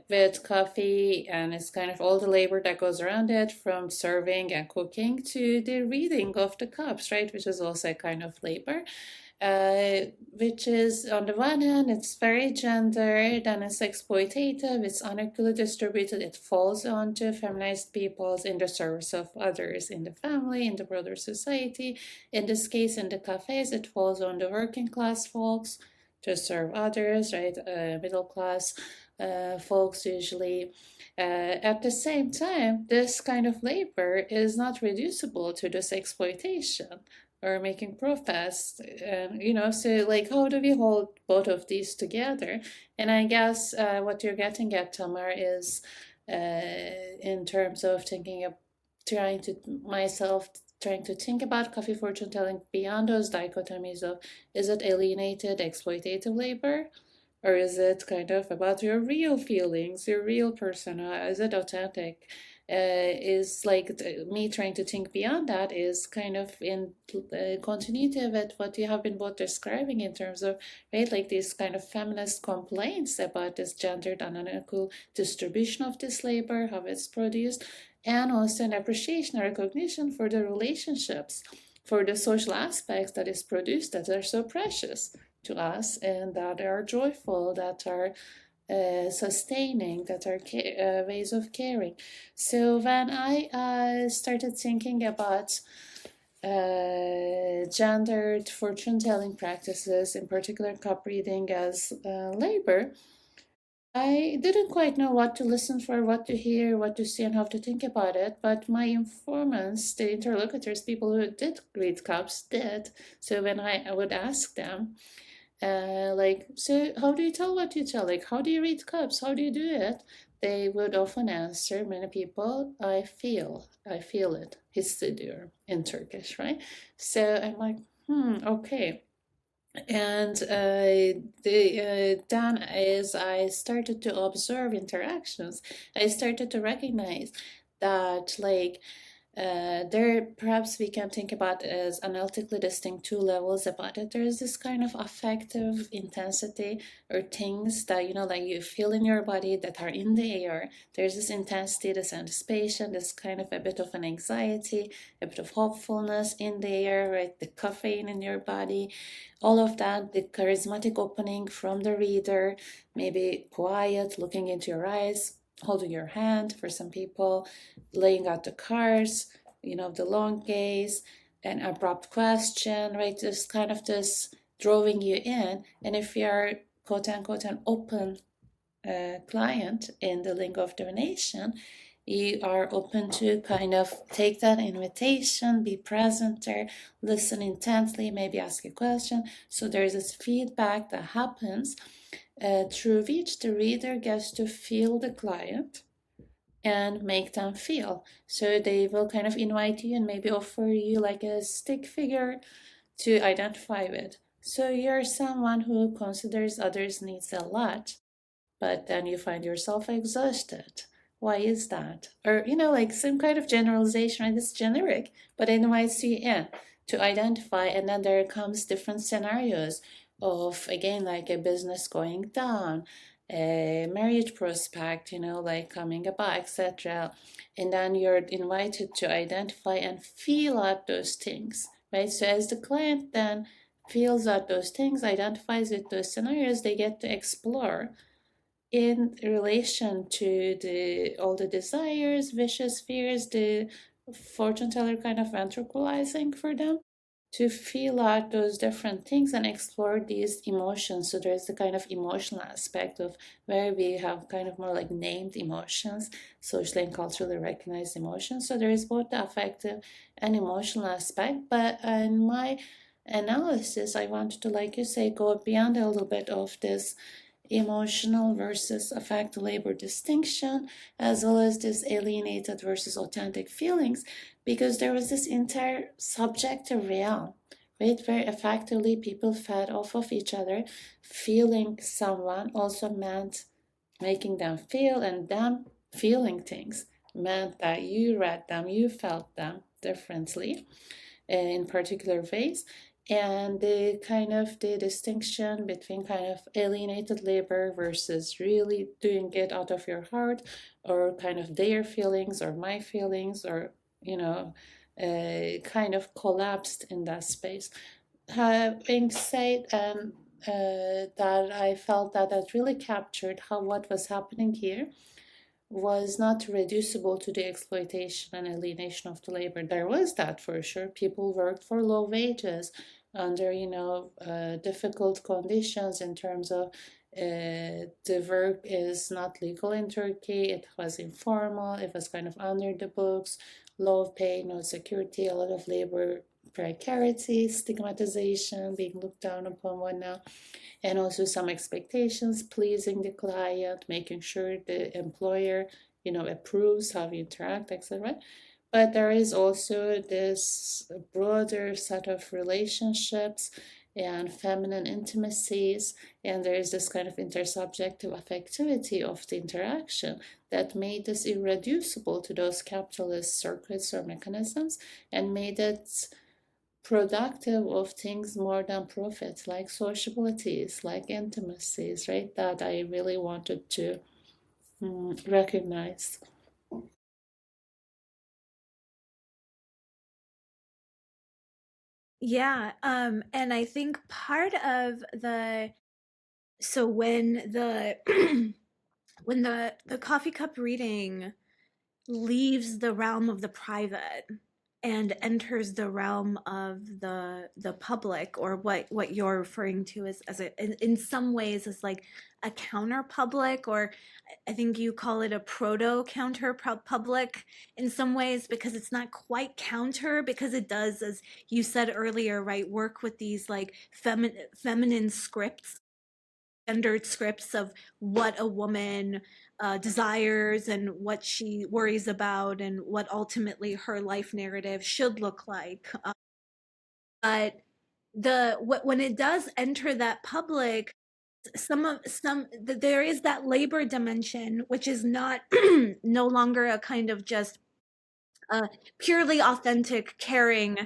with coffee, and it's kind of all the labor that goes around it, from serving and cooking to the reading of the cups, right? Which is also a kind of labor. Which is, on the one hand, it's very gendered and it's exploitative, it's unequally distributed, it falls onto feminized peoples in the service of others in the family, in the broader society. In this case, in the cafes, it falls on the working class folks to serve others, right? Middle class folks usually. At the same time, this kind of labor is not reducible to this exploitation or making protests, and so, like, how do we hold both of these together? And I guess what you're getting at, Tamar, is in terms of trying to think about coffee fortune telling beyond those dichotomies of, is it alienated exploitative labor, or is it kind of about your real feelings, your real persona? Is it authentic? Is like me trying to think beyond that is kind of in continuity with what you have been both describing in terms of, right, like these kind of feminist complaints about this gendered and unequal distribution of this labor, how it's produced, and also an appreciation or recognition for the relationships, for the social aspects that is produced, that are so precious to us and that are joyful, that are sustaining, that are ways of caring. So when I started thinking about gendered fortune telling practices, in particular cup reading as labor, I didn't quite know what to listen for, what to hear, what to see, and how to think about it. But my informants, the interlocutors, people who did read cups, did. So when I would ask them, like, so how do you tell what you tell? Like, how do you read cups? How do you do it? They would often answer, many people, I feel it, hissediyor in Turkish, right? So I'm like, okay. And then, as I started to observe interactions, I started to recognize that, like, there perhaps we can think about as analytically distinct two levels about it. There is this kind of affective intensity, or things that like you feel in your body that are in the air. There's this intensity, this anticipation, this kind of a bit of an anxiety, a bit of hopefulness in the air, right? The caffeine in your body, all of that, the charismatic opening from the reader, maybe quiet, looking into your eyes, holding your hand for some people, laying out the cards, the long gaze, an abrupt question, right? This kind of this drawing you in. And if you're quote unquote an open client in the link of divination, you are open to kind of take that invitation, be present there, listen intently, maybe ask a question. So there's this feedback that happens through which the reader gets to feel the client and make them feel. So they will kind of invite you and maybe offer you like a stick figure to identify with. So you're someone who considers others' needs a lot, but then you find yourself exhausted. Why is that? Or, like some kind of generalization, right? It's generic, but it invites you in to identify, and then there comes different scenarios of, again, like a business going down, a marriage prospect, like coming about, etc. And then you're invited to identify and feel out those things, right? So as the client then feels out those things, identifies with those scenarios, they get to explore in relation to the all the desires, vicious fears, the fortune teller kind of ventricularizing for them to feel out those different things and explore these emotions. So there's the kind of emotional aspect of where we have kind of more like named emotions, socially and culturally recognized emotions. So there is both the affective and emotional aspect. But in my analysis, I wanted to, like you say, go beyond a little bit of this emotional versus affect labor distinction, as well as this alienated versus authentic feelings, because there was this entire subjective realm, right, where effectively people fed off of each other. Feeling someone also meant making them feel, and them feeling things meant that you read them, you felt them differently in particular ways. And the kind of the distinction between kind of alienated labor versus really doing it out of your heart, or kind of their feelings or my feelings, or kind of collapsed in that space. Having said that, I felt that that really captured how what was happening here was not reducible to the exploitation and alienation of the labor. There was that for sure. People worked for low wages under, difficult conditions in terms of the work is not legal in Turkey. It was informal. It was kind of under the books, low pay, no security, a lot of labor precarity, stigmatization, being looked down upon, whatnot, and also some expectations, pleasing the client, making sure the employer, approves how you interact, etc. But there is also this broader set of relationships and feminine intimacies, and there is this kind of intersubjective affectivity of the interaction that made this irreducible to those capitalist circuits or mechanisms, and made it productive of things more than profit, like sociabilities, like intimacies, right? That I really wanted to recognize. Yeah, and I think part of the so when the when the coffee cup reading leaves the realm of the private and enters the realm of the public, or what you're referring to as in some ways as like a counter public, or I think you call it a proto counter public in some ways, because it's not quite counter, because it does, as you said earlier, right, work with these like feminine scripts, gendered scripts of what a woman desires and what she worries about and what ultimately her life narrative should look like. But when it does enter that public, there is that labor dimension, which is not no longer a kind of just purely authentic caring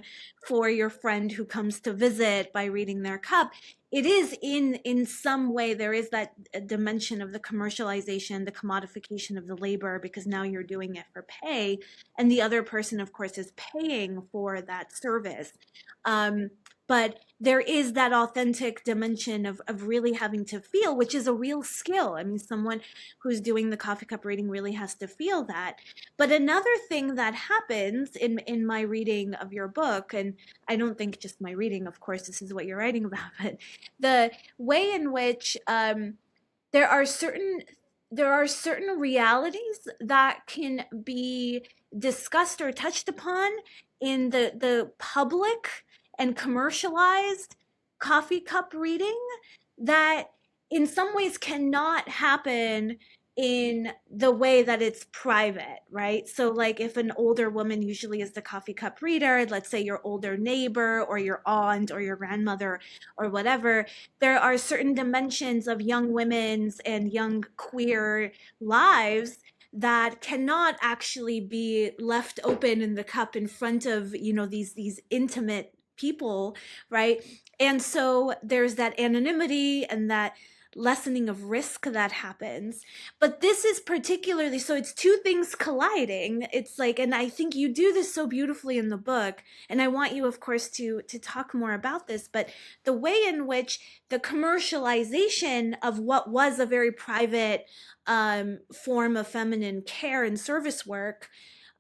for your friend who comes to visit by reading their cup. It is in some way, there is that dimension of the commercialization, the commodification of the labor, because now you're doing it for pay, and the other person of course is paying for that service. But there is that authentic dimension of really having to feel, which is a real skill. I mean, someone who's doing the coffee cup reading really has to feel that. But another thing that happens in my reading of your book, and I don't think just my reading, of course, this is what you're writing about, but the way in which there are certain realities that can be discussed or touched upon in the public and commercialized coffee cup reading that in some ways cannot happen in the way that it's private, right? So, like, if an older woman usually is the coffee cup reader, let's say your older neighbor or your aunt or your grandmother or whatever, there are certain dimensions of young women's and young queer lives that cannot actually be left open in the cup in front of, these intimate people, right? And so there's that anonymity and that lessening of risk that happens. But this is particularly so, it's two things colliding. It's like, and I think you do this so beautifully in the book, and I want you, of course, to talk more about this, but the way in which the commercialization of what was a very private form of feminine care and service work,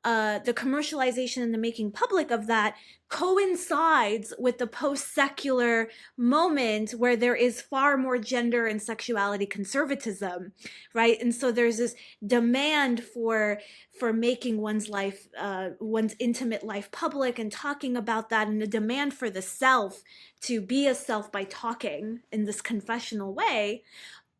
the commercialization and the making public of that coincides with the post-secular moment where there is far more gender and sexuality conservatism, right? And so there's this demand for making one's life, one's intimate life public and talking about that, and a demand for the self to be a self by talking in this confessional way.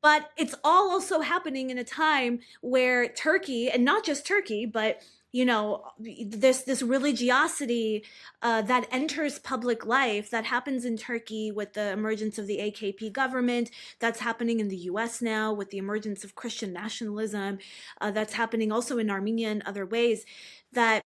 But it's all also happening in a time where Turkey, and not just Turkey, but this religiosity that enters public life, that happens in Turkey with the emergence of the AKP government, that's happening in the US now with the emergence of Christian nationalism, that's happening also in Armenia and other ways, that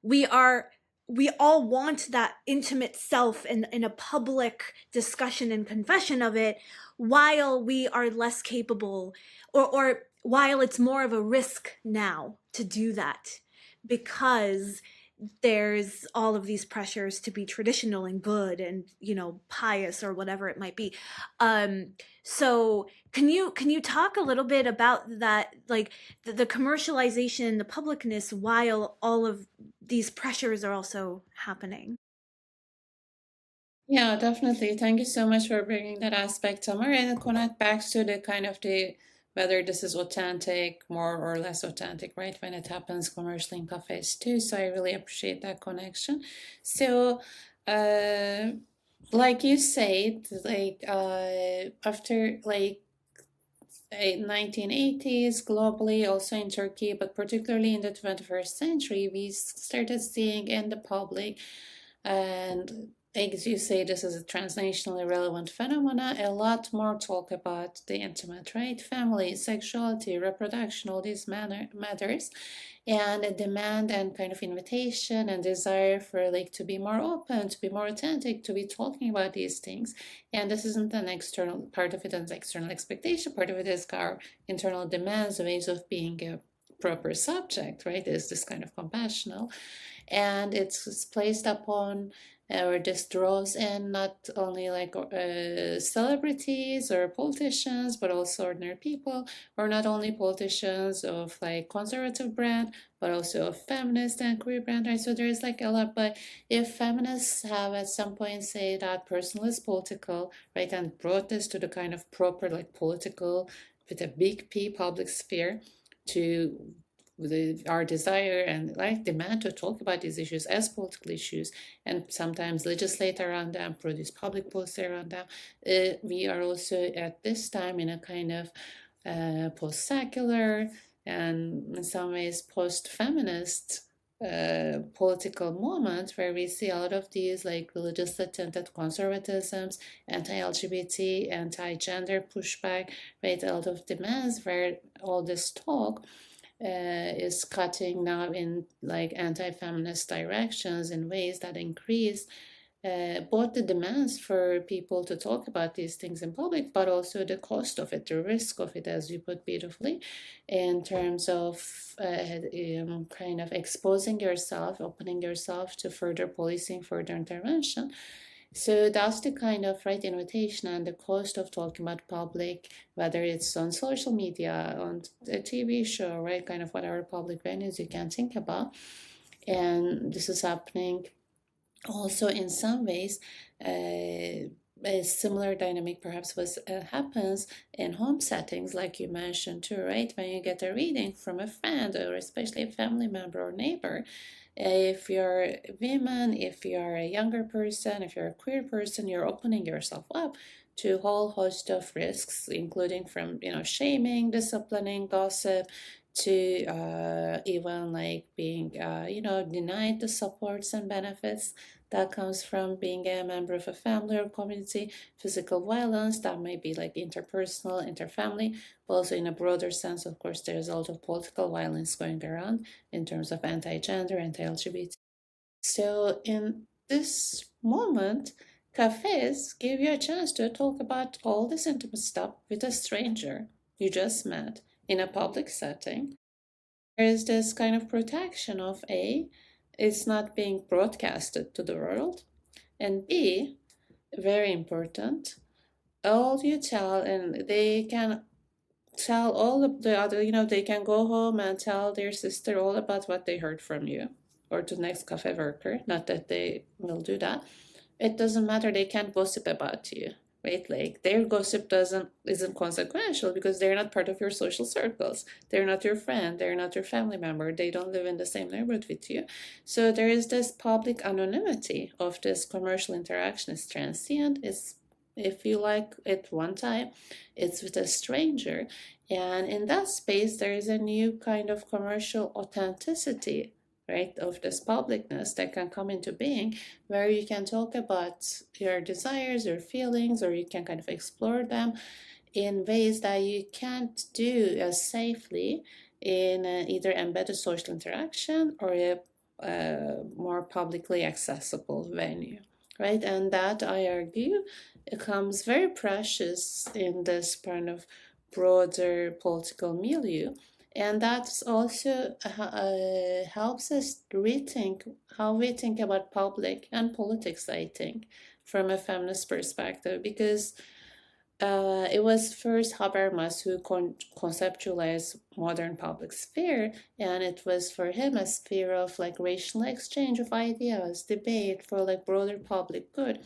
we are we all want that intimate self in a public discussion and confession of it, while we are less capable, or while it's more of a risk now to do that, because there's all of these pressures to be traditional and good and pious or whatever it might be. So can you talk a little bit about that, like the commercialization, the publicness, while all of these pressures are also happening? Yeah, definitely. Thank you so much for bringing that aspect, Summer, and connect back to the kind of the whether this is authentic, more or less authentic, right? When it happens commercially in cafes too. So I really appreciate that connection. So, like you said, like after like 1980s globally, also in Turkey, but particularly in the 21st century, we started seeing in the public, and as you say, this is a transnationally relevant phenomena, a lot more talk about the intimate, right? Family, sexuality, reproduction, all these matters, and a demand and kind of invitation and desire for like to be more open, to be more authentic, to be talking about these things. And this isn't an external part of it, an external expectation. Part of it is our internal demands, ways of being a proper subject, right? Is this kind of compassional, and it's placed upon, or this draws in not only like celebrities or politicians, but also ordinary people, or not only politicians of like conservative brand, but also of feminist and queer brand, right? So there's like a lot. But if feminists have at some point say that personal is political, right, and brought this to the kind of proper like political with a big P public sphere, to our desire and like demand to talk about these issues as political issues, and sometimes legislate around them, produce public policy around them. We are also at this time in a kind of post-secular and in some ways post-feminist political moment, where we see a lot of these like religiously tinted conservatisms, anti-LGBT, anti-gender pushback, right? A lot of demands where all this talk is cutting now in like anti-feminist directions in ways that increase both the demands for people to talk about these things in public, but also the cost of it, the risk of it, as you put beautifully, in terms of kind of exposing yourself, opening yourself to further policing, further intervention. So that's the kind of right invitation and the cost of talking about public, whether it's on social media, on a TV show, right? Kind of whatever public venues you can think about. And this is happening also in some ways. A similar dynamic perhaps was happens in home settings, like you mentioned too, right? When you get a reading from a friend or especially a family member or neighbor, if you're a woman, if you're a younger person, if you're a queer person, you're opening yourself up to a whole host of risks, including from, shaming, disciplining, gossip, to even like being, denied the supports and benefits that comes from being a member of a family or community, physical violence that might be like interpersonal, interfamily, but also in a broader sense, of course, there's a lot of political violence going around in terms of anti-gender, anti-LGBT. So in this moment, cafes give you a chance to talk about all this intimate stuff with a stranger you just met in a public setting. There is this kind of protection of A, it's not being broadcasted to the world, and B, very important, all you tell, and they can tell all of the other, they can go home and tell their sister all about what they heard from you, or to the next cafe worker. Not that they will do that. It doesn't matter. They can't gossip about you, right? Like their gossip isn't consequential because they're not part of your social circles. They're not your friend. They're not your family member. They don't live in the same neighborhood with you. So there is this public anonymity of this commercial interaction. Is transient. It's, if you like it one time, it's with a stranger. And in that space, there is a new kind of commercial authenticity, right, of this publicness that can come into being, where you can talk about your desires, your feelings, or you can kind of explore them in ways that you can't do as safely in either embedded social interaction or a more publicly accessible venue, right? And that, I argue, it comes very precious in this kind of broader political milieu. And that also helps us rethink how we think about public and politics, I think, from a feminist perspective, because it was first Habermas who conceptualized modern public sphere, and it was for him a sphere of like rational exchange of ideas, debate for like broader public good.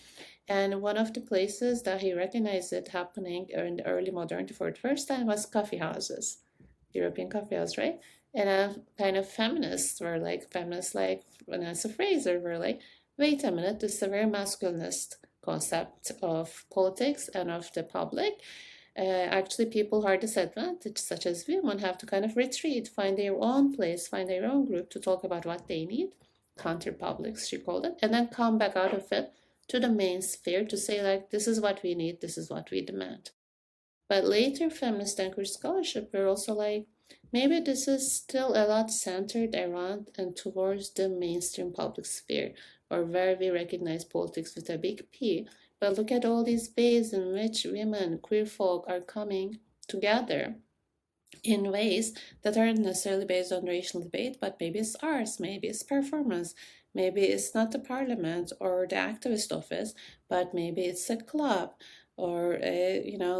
And one of the places that he recognized it happening in the early modernity for the first time was coffee houses, European coffee house, right? And kind of feminists like Vanessa Fraser were like, wait a minute, this is a very masculinist concept of politics and of the public. Actually, people who are disadvantaged, such as women, have to kind of retreat, find their own place, find their own group to talk about what they need, counter publics, she called it, and then come back out of it to the main sphere to say, like, this is what we need, this is what we demand. But later, feminist anchored scholarship were also like, maybe this is still a lot centered around and towards the mainstream public sphere, or where we recognize politics with a big P. But look at all these ways in which women, queer folk are coming together in ways that aren't necessarily based on racial debate, but maybe it's arts, maybe it's performance, maybe it's not the parliament or the activist office, but maybe it's a club or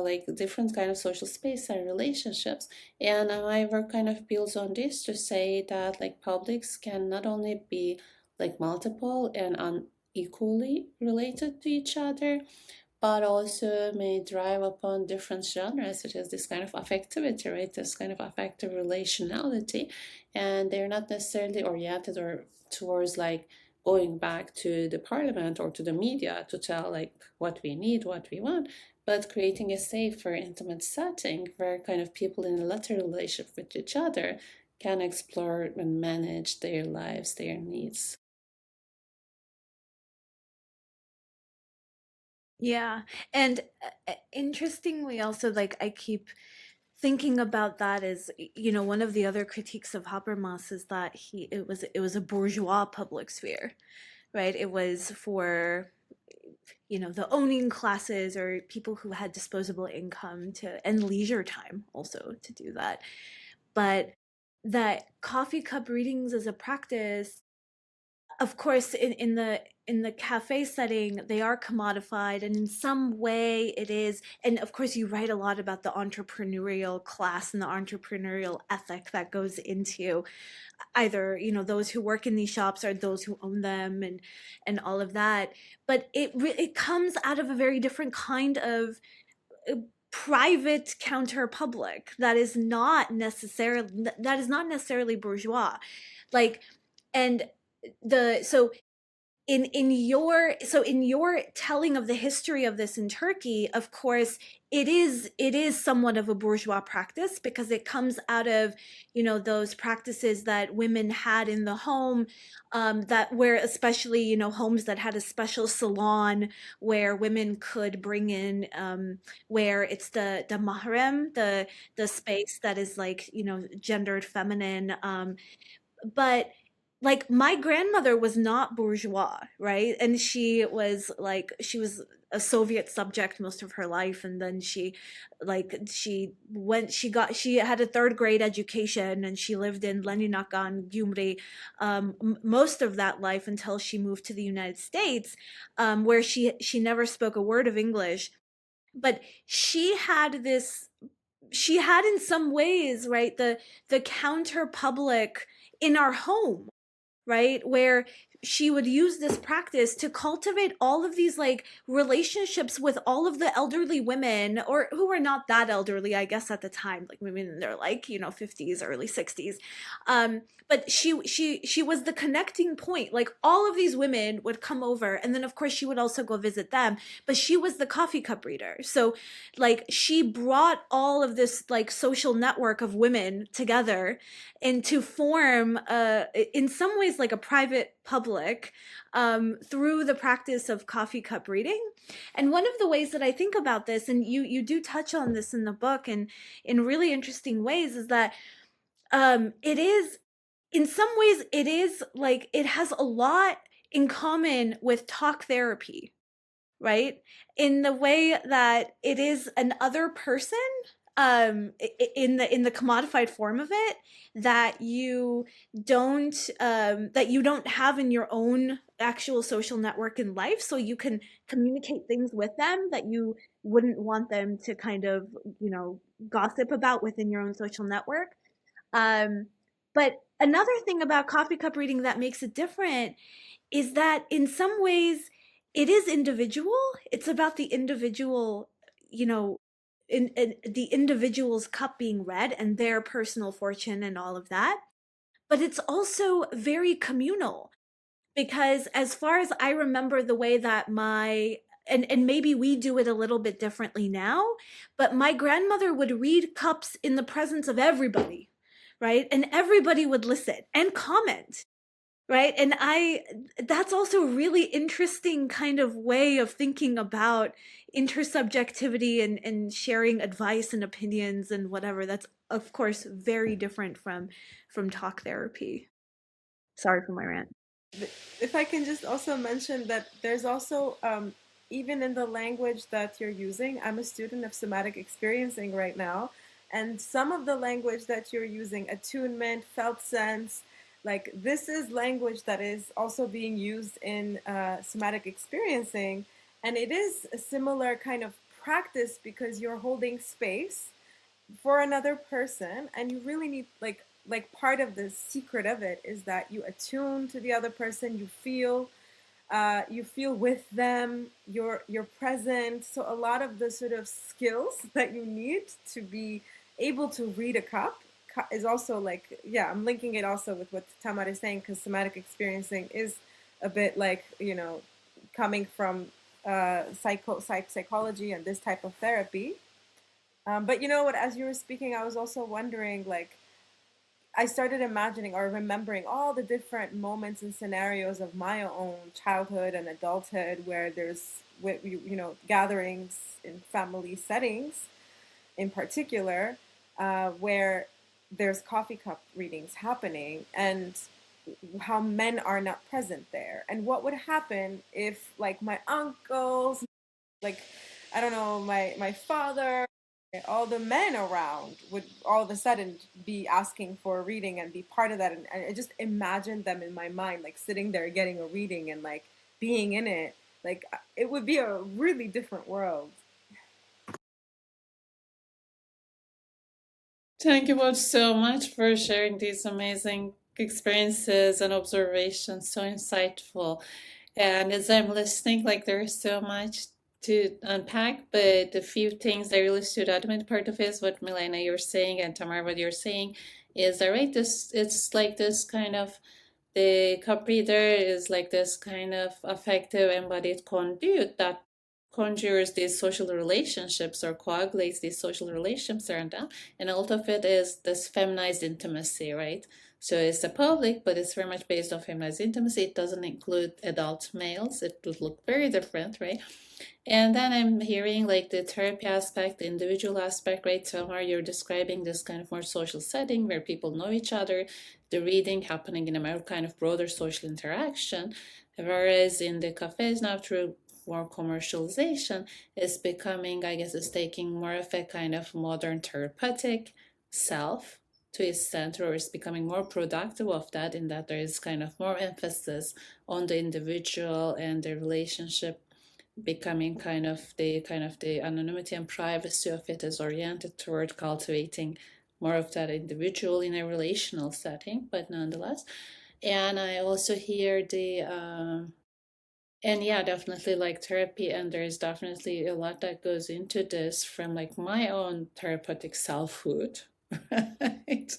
like different kind of social space and relationships. And my work kind of builds on this to say that like publics can not only be like multiple and unequally related to each other, but also may drive upon different genres, such as this kind of affectivity, right? This kind of affective relationality. And they're not necessarily oriented or towards like going back to the parliament or to the media to tell like what we need, what we want, but creating a safer, intimate setting where kind of people in a lateral relationship with each other can explore and manage their lives, their needs. Yeah. And interestingly, also, like, I keep thinking about that is, one of the other critiques of Habermas is that it was a bourgeois public sphere, right? It was for, the owning classes or people who had disposable income to and leisure time also to do that. But that coffee cup readings as a practice, of course, in the cafe setting, they are commodified, and in some way it is. And of course, you write a lot about the entrepreneurial class and the entrepreneurial ethic that goes into either, those who work in these shops or those who own them, and all of that. But it comes out of a very different kind of private counter public that is not necessarily bourgeois, like. And the so in your telling of the history of this in Turkey, of course, it is somewhat of a bourgeois practice because it comes out of, those practices that women had in the home, that where especially, homes that had a special salon where women could bring in, where it's the mahrem, the space that is like, gendered feminine, but like my grandmother was not bourgeois, right? And she was a Soviet subject most of her life, and then she had a third grade education, and she lived in Leninakan, Gyumri, most of that life until she moved to the United States, where she never spoke a word of English. But she had in some ways, right, the counter public in our home, right? Where she would use this practice to cultivate all of these like relationships with all of the elderly women, or who were not that elderly, I guess, at the time, like women in their like, 50s, early 60s. But she was the connecting point. Like all of these women would come over, and then of course she would also go visit them, but she was the coffee cup reader. So like she brought all of this like social network of women together and to form, in some ways, like a private public, through the practice of coffee cup reading. And one of the ways that I think about this, and you do touch on this in the book and in really interesting ways, is that, it is, in some ways, it is like it has a lot in common with talk therapy, right? In the way that it is an other person, in the commodified form of it, that you don't have in your own actual social network in life, so you can communicate things with them that you wouldn't want them to kind of, gossip about within your own social network. But another thing about coffee cup reading that makes it different is that in some ways it is individual. It's about the individual, you know, in the individual's cup being read and their personal fortune and all of that. But it's also very communal because as far as I remember, the way that and maybe we do it a little bit differently now, but my grandmother would read cups in the presence of everybody, right? And everybody would listen and comment, right? And that's also a really interesting kind of way of thinking about intersubjectivity and sharing advice and opinions and whatever. That's of course very different from talk therapy. Sorry for my rant. If I can just also mention that there's also, even in the language that you're using, I'm a student of somatic experiencing right now, and some of the language that you're using, attunement, felt sense, like this is language that is also being used in somatic experiencing, and it is a similar kind of practice because you're holding space for another person, and you really need like part of the secret of it is that you attune to the other person, you feel with them, you're present. So a lot of the sort of skills that you need to be able to read a cup is also like, yeah, I'm linking it also with what Tamar is saying, because somatic experiencing is a bit like, coming from psychology and this type of therapy. But you know what, as you were speaking, I was also wondering, like, I started imagining or remembering all the different moments and scenarios of my own childhood and adulthood where there's, gatherings in family settings in particular, where there's coffee cup readings happening, and how men are not present there. And what would happen if, like, my uncles, like, I don't know, my father, all the men around would all of a sudden be asking for a reading and be part of that. And I just imagined them in my mind, like sitting there getting a reading and like being in it. Like it would be a really different world. Thank you both so much for sharing these amazing experiences and observations. So insightful. And as I'm listening, like there's so much to unpack, but the few things that really stood out to me, part of it is what Milena you're saying and Tamar what you're saying is that right. This it's like this kind of the cup reader is like this kind of affective embodied conduit that conjures these social relationships or coagulates these social relationships around them. And all of it is this feminized intimacy, right? So it's the public, but it's very much based on feminized intimacy. It doesn't include adult males. It would look very different, right? And then I'm hearing like the therapy aspect, the individual aspect, right? Somewhere you're describing this kind of more social setting where people know each other, the reading happening in a more kind of broader social interaction. Whereas in the cafes now, through more commercialization, is becoming, I guess, is taking more of a kind of modern therapeutic self to its center, or is becoming more productive of that, in that there is kind of more emphasis on the individual and the relationship, becoming kind of the anonymity and privacy of it is oriented toward cultivating more of that individual in a relational setting, but nonetheless. And I also hear the and yeah, definitely like therapy, and there's definitely a lot that goes into this from like my own therapeutic selfhood. Right?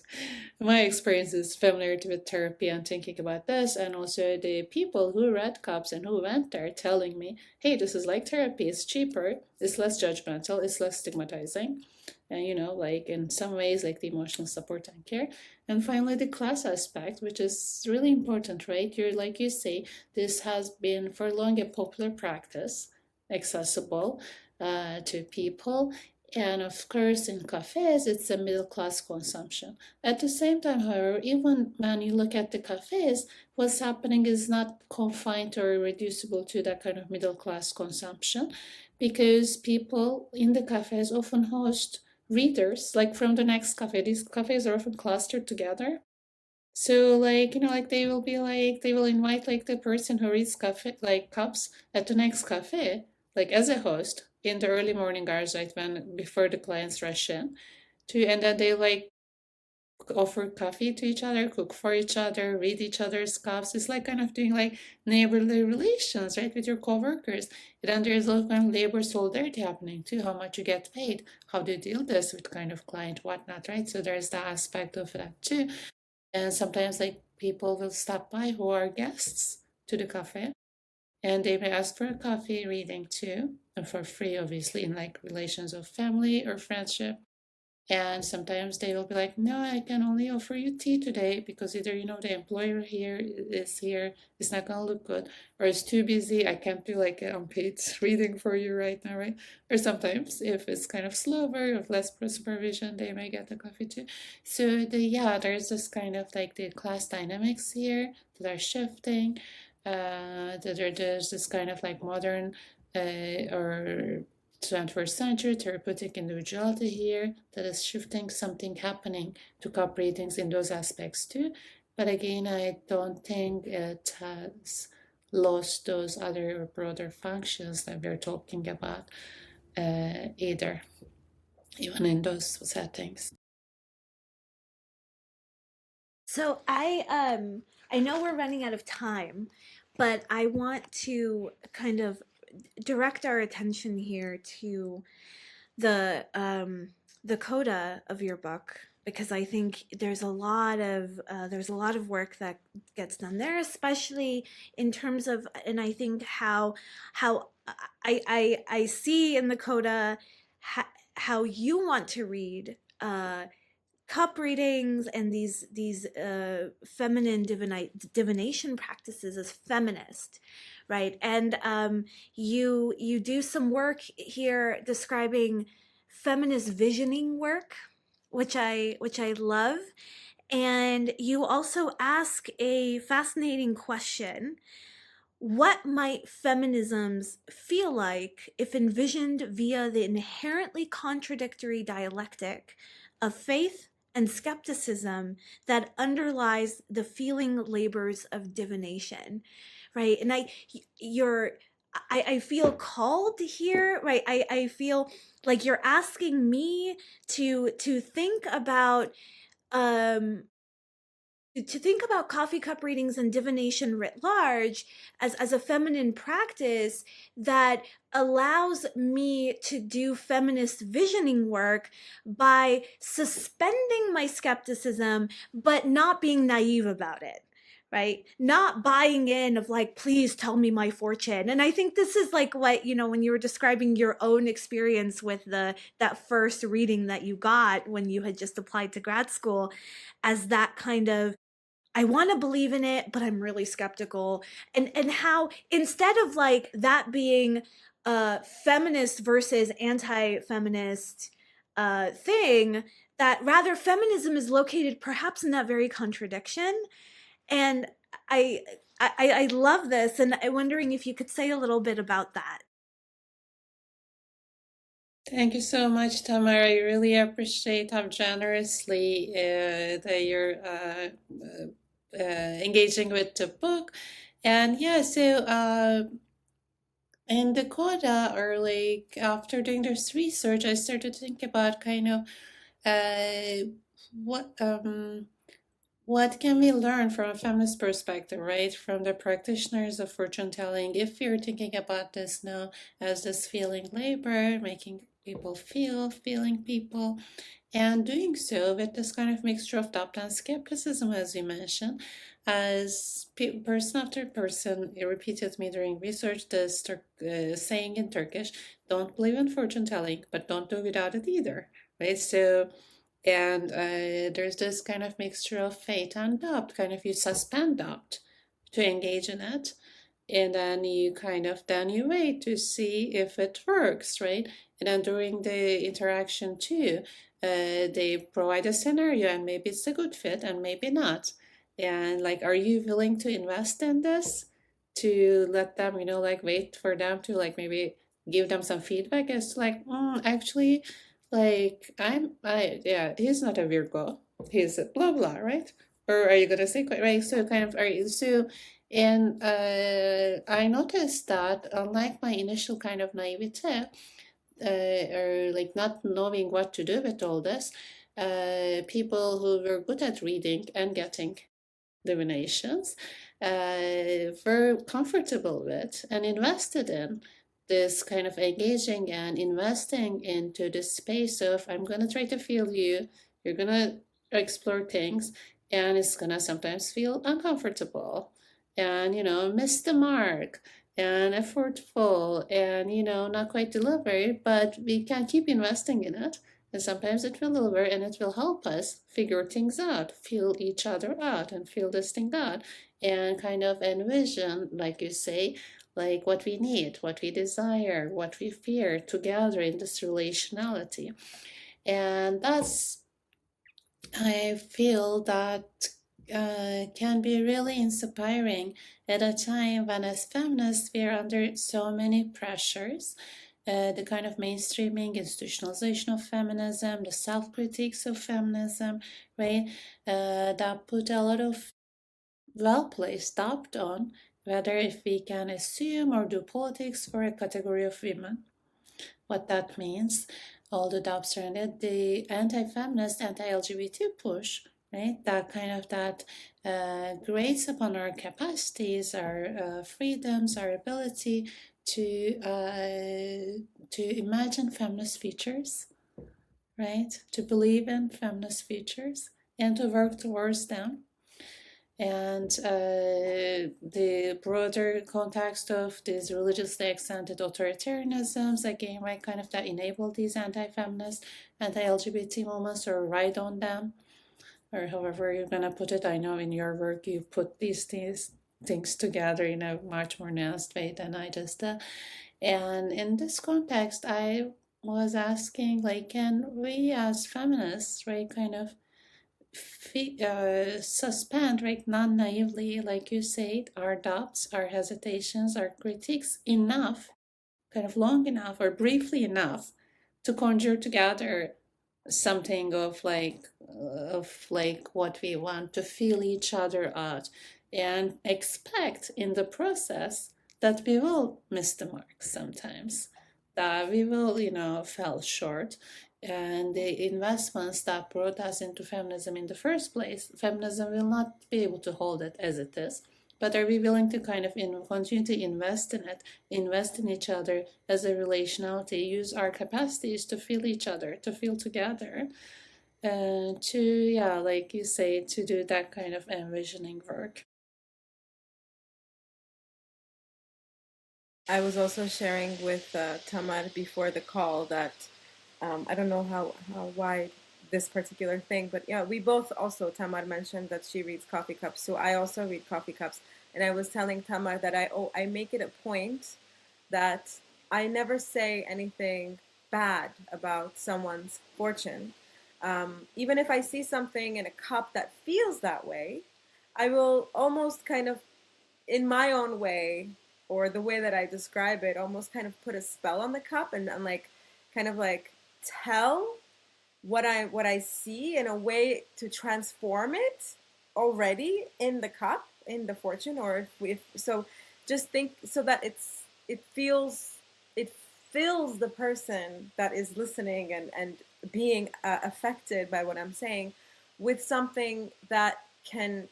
My experience is familiar with therapy and thinking about this, and also the people who read cups and who went there telling me, hey, this is like therapy, it's cheaper, it's less judgmental, it's less stigmatizing, and like in some ways, like the emotional support and care. And finally, the class aspect, which is really important, right? You're like you say, this has been for long a popular practice, accessible to people. And of course, in cafes, it's a middle class consumption. At the same time, however, even when you look at the cafes, what's happening is not confined or reducible to that kind of middle class consumption, because people in the cafes often host readers like from the next cafe. These cafes are often clustered together. So like, like they will be like, they will invite like the person who reads cafe like cups at the next cafe, like as a host in the early morning hours, right, when before the clients rush in to, and then they like offer coffee to each other, cook for each other, read each other's cups. It's like kind of doing like neighborly relations, right, with your coworkers. And then there's also kind of labor solidarity happening too. How much you get paid, how do you deal this with kind of client, whatnot, right? So there's that aspect of that too. And sometimes like people will stop by who are guests to the cafe, and they may ask for a coffee reading too, and for free, obviously, in like relations of family or friendship. And sometimes they will be like, no, I can only offer you tea today because either, the employer here is here, it's not going to look good, or it's too busy. I can't do like an unpaid reading for you right now, right? Or sometimes if it's kind of slower, with less supervision, they may get the coffee too. So there's this kind of like the class dynamics here that are shifting. There's this kind of like modern or 21st century therapeutic individuality here that is shifting, something happening to cup readings in those aspects too. But again, I don't think it has lost those other broader functions that we're talking about either, even in those settings. So I know we're running out of time, but I want to kind of direct our attention here to the coda of your book, because I think there's a lot of work that gets done there, especially in terms of, and I think how I see in the coda how you want to read cup readings and these feminine divination practices as feminist, right? And you do some work here describing feminist visioning work, which I love. And you also ask a fascinating question: what might feminisms feel like if envisioned via the inherently contradictory dialectic of faith and skepticism that underlies the feeling labors of divination, right? And I feel called here, right? I feel like you're asking me to think about um coffee cup readings and divination writ large as a feminine practice that allows me to do feminist visioning work by suspending my skepticism but not being naive about it, right? Not buying in of like, please tell me my fortune. And I think this is like what, when you were describing your own experience with that first reading that you got when you had just applied to grad school, as that kind of, I want to believe in it, but I'm really skeptical. And how instead of like that being a feminist versus anti-feminist thing, that rather feminism is located perhaps in that very contradiction. And I I love this, and I'm wondering if you could say a little bit about that. Thank you so much, Tamara. I really appreciate how generously that you're engaging with the book. And yeah, so in Dakota, or like after doing this research, I started to think about kind of uh, what what can we learn from a feminist perspective, right? From the practitioners of fortune telling, if you're thinking about this now as this feeling labor, making people feel, feeling people, and doing so with this kind of mixture of doubt and skepticism, as you mentioned, as person after person repeated me during research this saying in Turkish, don't believe in fortune telling, but don't do without it either, right? So, and there's this kind of mixture of faith and doubt, kind of you suspend doubt to engage in it, and then you kind of then you wait to see if it works, right? And then during the interaction too, they provide a scenario, and maybe it's a good fit and maybe not. And like, are you willing to invest in this, to let them, like wait for them to like maybe give them some feedback as to like, actually, like I yeah, he's not a Virgo, he's a blah blah, right? Or are you gonna say quite right? So kind of are you so, and I noticed that unlike my initial kind of naivete, or like not knowing what to do with all this, people who were good at reading and getting divinations were comfortable with and invested in this kind of engaging and investing into this space of, I'm going to try to feel you, you're going to explore things, and it's going to sometimes feel uncomfortable and, miss the mark and effortful and, not quite deliver, but we can keep investing in it. And sometimes it will deliver, and it will help us figure things out, feel each other out, and feel this thing out, and kind of envision, like you say, like what we need, what we desire, what we fear together in this relationality. And that's, I feel that can be really inspiring at a time when, as feminists, we are under so many pressures. The kind of mainstreaming, institutionalization of feminism, the self critiques of feminism, right? That put a lot of well placed doubt on whether if we can assume or do politics for a category of women, what that means, all the doubts around it, the anti-feminist, anti-LGBT push, right? That kind of that grates upon our capacities, our freedoms, our ability to imagine feminist features, right? To believe in feminist features and to work towards them, and the broader context of these religiously accented authoritarianisms, again, right, kind of that enable these anti-feminist, anti-LGBT movements or ride on them, or however you're gonna put it. I know in your work you put these things together in a much more nuanced way than I just did. And in this context, I was asking, like, can we as feminists, right, kind of suspend, right, non naively, like you said, our doubts, our hesitations, our critiques enough, kind of long enough or briefly enough to conjure together something of like what we want to feel each other out, and expect in the process that we will miss the mark sometimes, that we will, fall short, and the investments that brought us into feminism in the first place, feminism will not be able to hold it as it is. But are we willing to kind of continue to invest in it, invest in each other as a relationality, use our capacities to feel each other, to feel together, to, yeah, like you say, to do that kind of envisioning work? I was also sharing with Tamar before the call that I don't know how wide this particular thing, but yeah, we both also, Tamar mentioned that she reads coffee cups, so I also read coffee cups. And I was telling Tamar that I make it a point that I never say anything bad about someone's fortune. Even if I see something in a cup that feels that way, I will almost kind of, in my own way, or the way that I describe it, almost kind of put a spell on the cup and like kind of like tell what I see in a way to transform it already in the cup, in the fortune, or if so, just think so that it fills the person that is listening and being affected by what I'm saying with something that can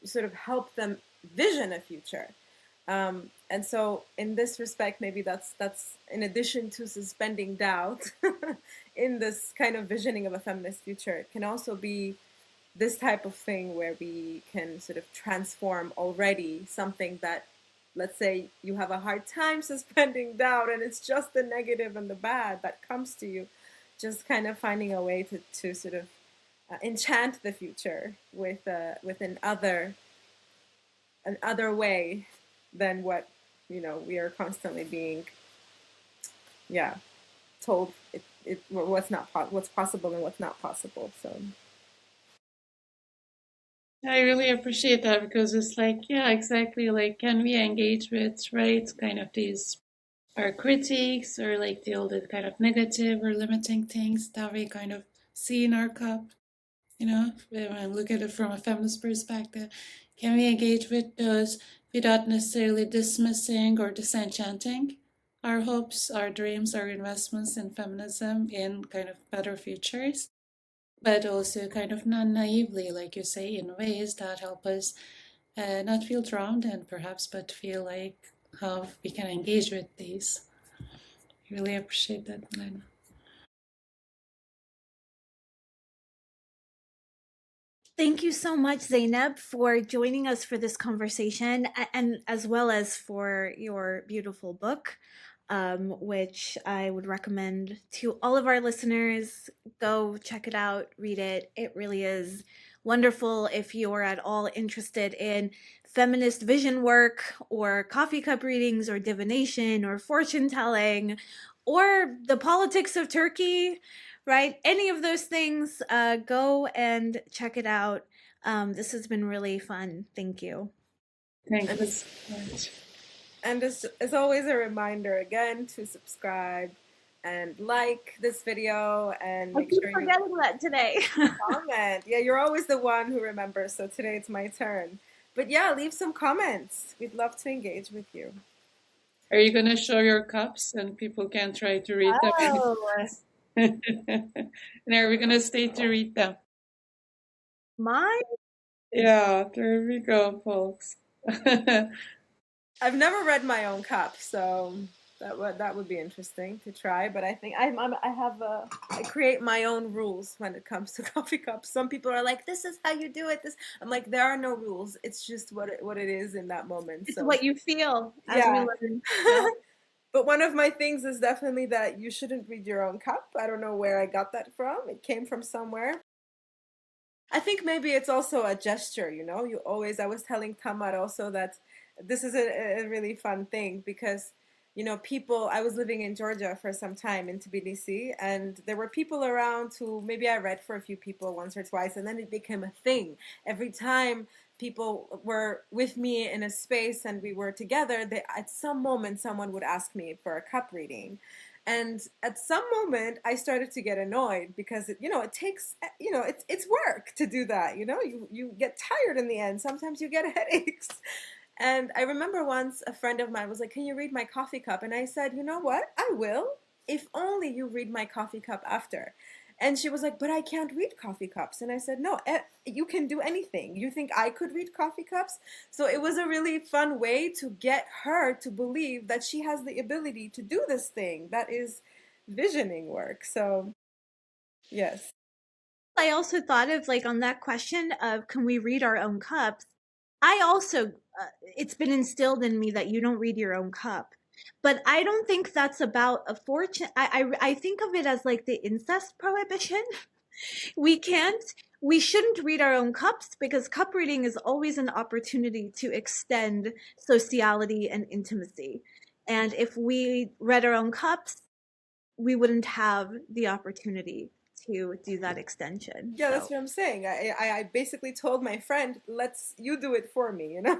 sort of help them vision a future. And so, in this respect, maybe that's in addition to suspending doubt in this kind of visioning of a feminist future, it can also be this type of thing where we can sort of transform already something that, let's say, you have a hard time suspending doubt, and it's just the negative and the bad that comes to you. Just kind of finding a way to sort of enchant the future with another way than what we are constantly being, yeah, told what's not what's possible and what's not possible. So I really appreciate that because it's like, yeah, exactly. Like, can we engage with, right, kind of these our critiques or like all the kind of negative or limiting things that we kind of see in our cup, when I look at it from a feminist perspective? Can we engage with those without necessarily dismissing or disenchanting our hopes, our dreams, our investments in feminism in kind of better futures? But also kind of non naively, like you say, in ways that help us not feel drowned and perhaps, but feel like how we can engage with these. Really appreciate that, Milena. Thank you so much, Zeynep, for joining us for this conversation and as well as for your beautiful book, which I would recommend to all of our listeners. Go check it out, read it. It really is wonderful if you're at all interested in feminist vision work or coffee cup readings or divination or fortune telling or the politics of Turkey, right? Any of those things, go and check it out. This has been really fun. Thank you. Thank and you as, so much. and as always, a reminder again to subscribe and like this video and I make keep sure you forgetting that today. comment. Yeah, you're always the one who remembers, so today it's my turn. But yeah, leave some comments. We'd love to engage with you. Are you going to show your cups and people can try to read them? Oh, And are we going to stay to read them? my Yeah, there we go, folks. I've never read my own cup, so that would be interesting to try. But I think I create my own rules when it comes to coffee cups. Some people are like, "This is how you do it." This I'm like, there are no rules. It's just what it is in that moment. it's So what you feel as we yeah. learn. Yeah. But one of my things is definitely that you shouldn't read your own cup. I don't know where I got that from. It came from somewhere. I think maybe it's also a gesture, You always, I was telling Tamar also that this is a really fun thing because, people, I was living in Georgia for some time in Tbilisi, and there were people around who maybe I read for a few people once or twice, and then it became a thing. Every time people were with me in a space and we were together, at some moment, someone would ask me for a cup reading. And at some moment, I started to get annoyed because it takes, it's work to do that. You get tired in the end. Sometimes you get headaches. And I remember once a friend of mine was like, "Can you read my coffee cup?" And I said, "You know what? I will, if only you read my coffee cup after." And she was like, "But I can't read coffee cups." And I said, "No, you can do anything. You think I could read coffee cups?" So it was a really fun way to get her to believe that she has the ability to do this thing that is visioning work. So, yes. I also thought of like on that question of can we read our own cups? I also, it's been instilled in me that you don't read your own cup. But I don't think that's about a fortune. I think of it as like the incest prohibition. We can't, we shouldn't read our own cups because cup reading is always an opportunity to extend sociality and intimacy. And if we read our own cups, we wouldn't have the opportunity to do that extension. Yeah, that's So what I'm saying. I basically told my friend, you do it for me, you know?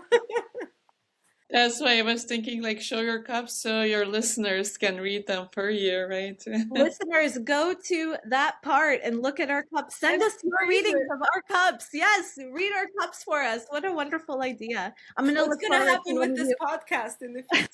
That's why I was thinking like show your cups so your listeners can read them for you, right? listeners, go to that part and look at our cups. Send And us your freeze readings it. of our cups. Yes, read our cups for us. What a wonderful idea. I'm going to What's look gonna forward to happen when with this you. podcast in the future?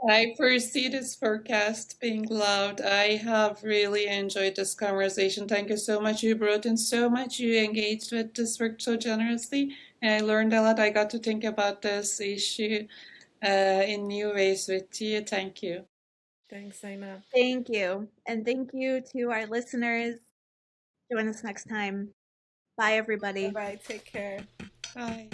I foresee this forecast being loud. I have really enjoyed this conversation. Thank you so much. You brought in so much. You engaged with this work so generously. And I learned a lot. I got to think about this issue in new ways with you. Thank you. Thanks, Zainab. Thank you. And thank you to our listeners. Join us next time. Bye, Bye everybody. bye. Take care. Bye.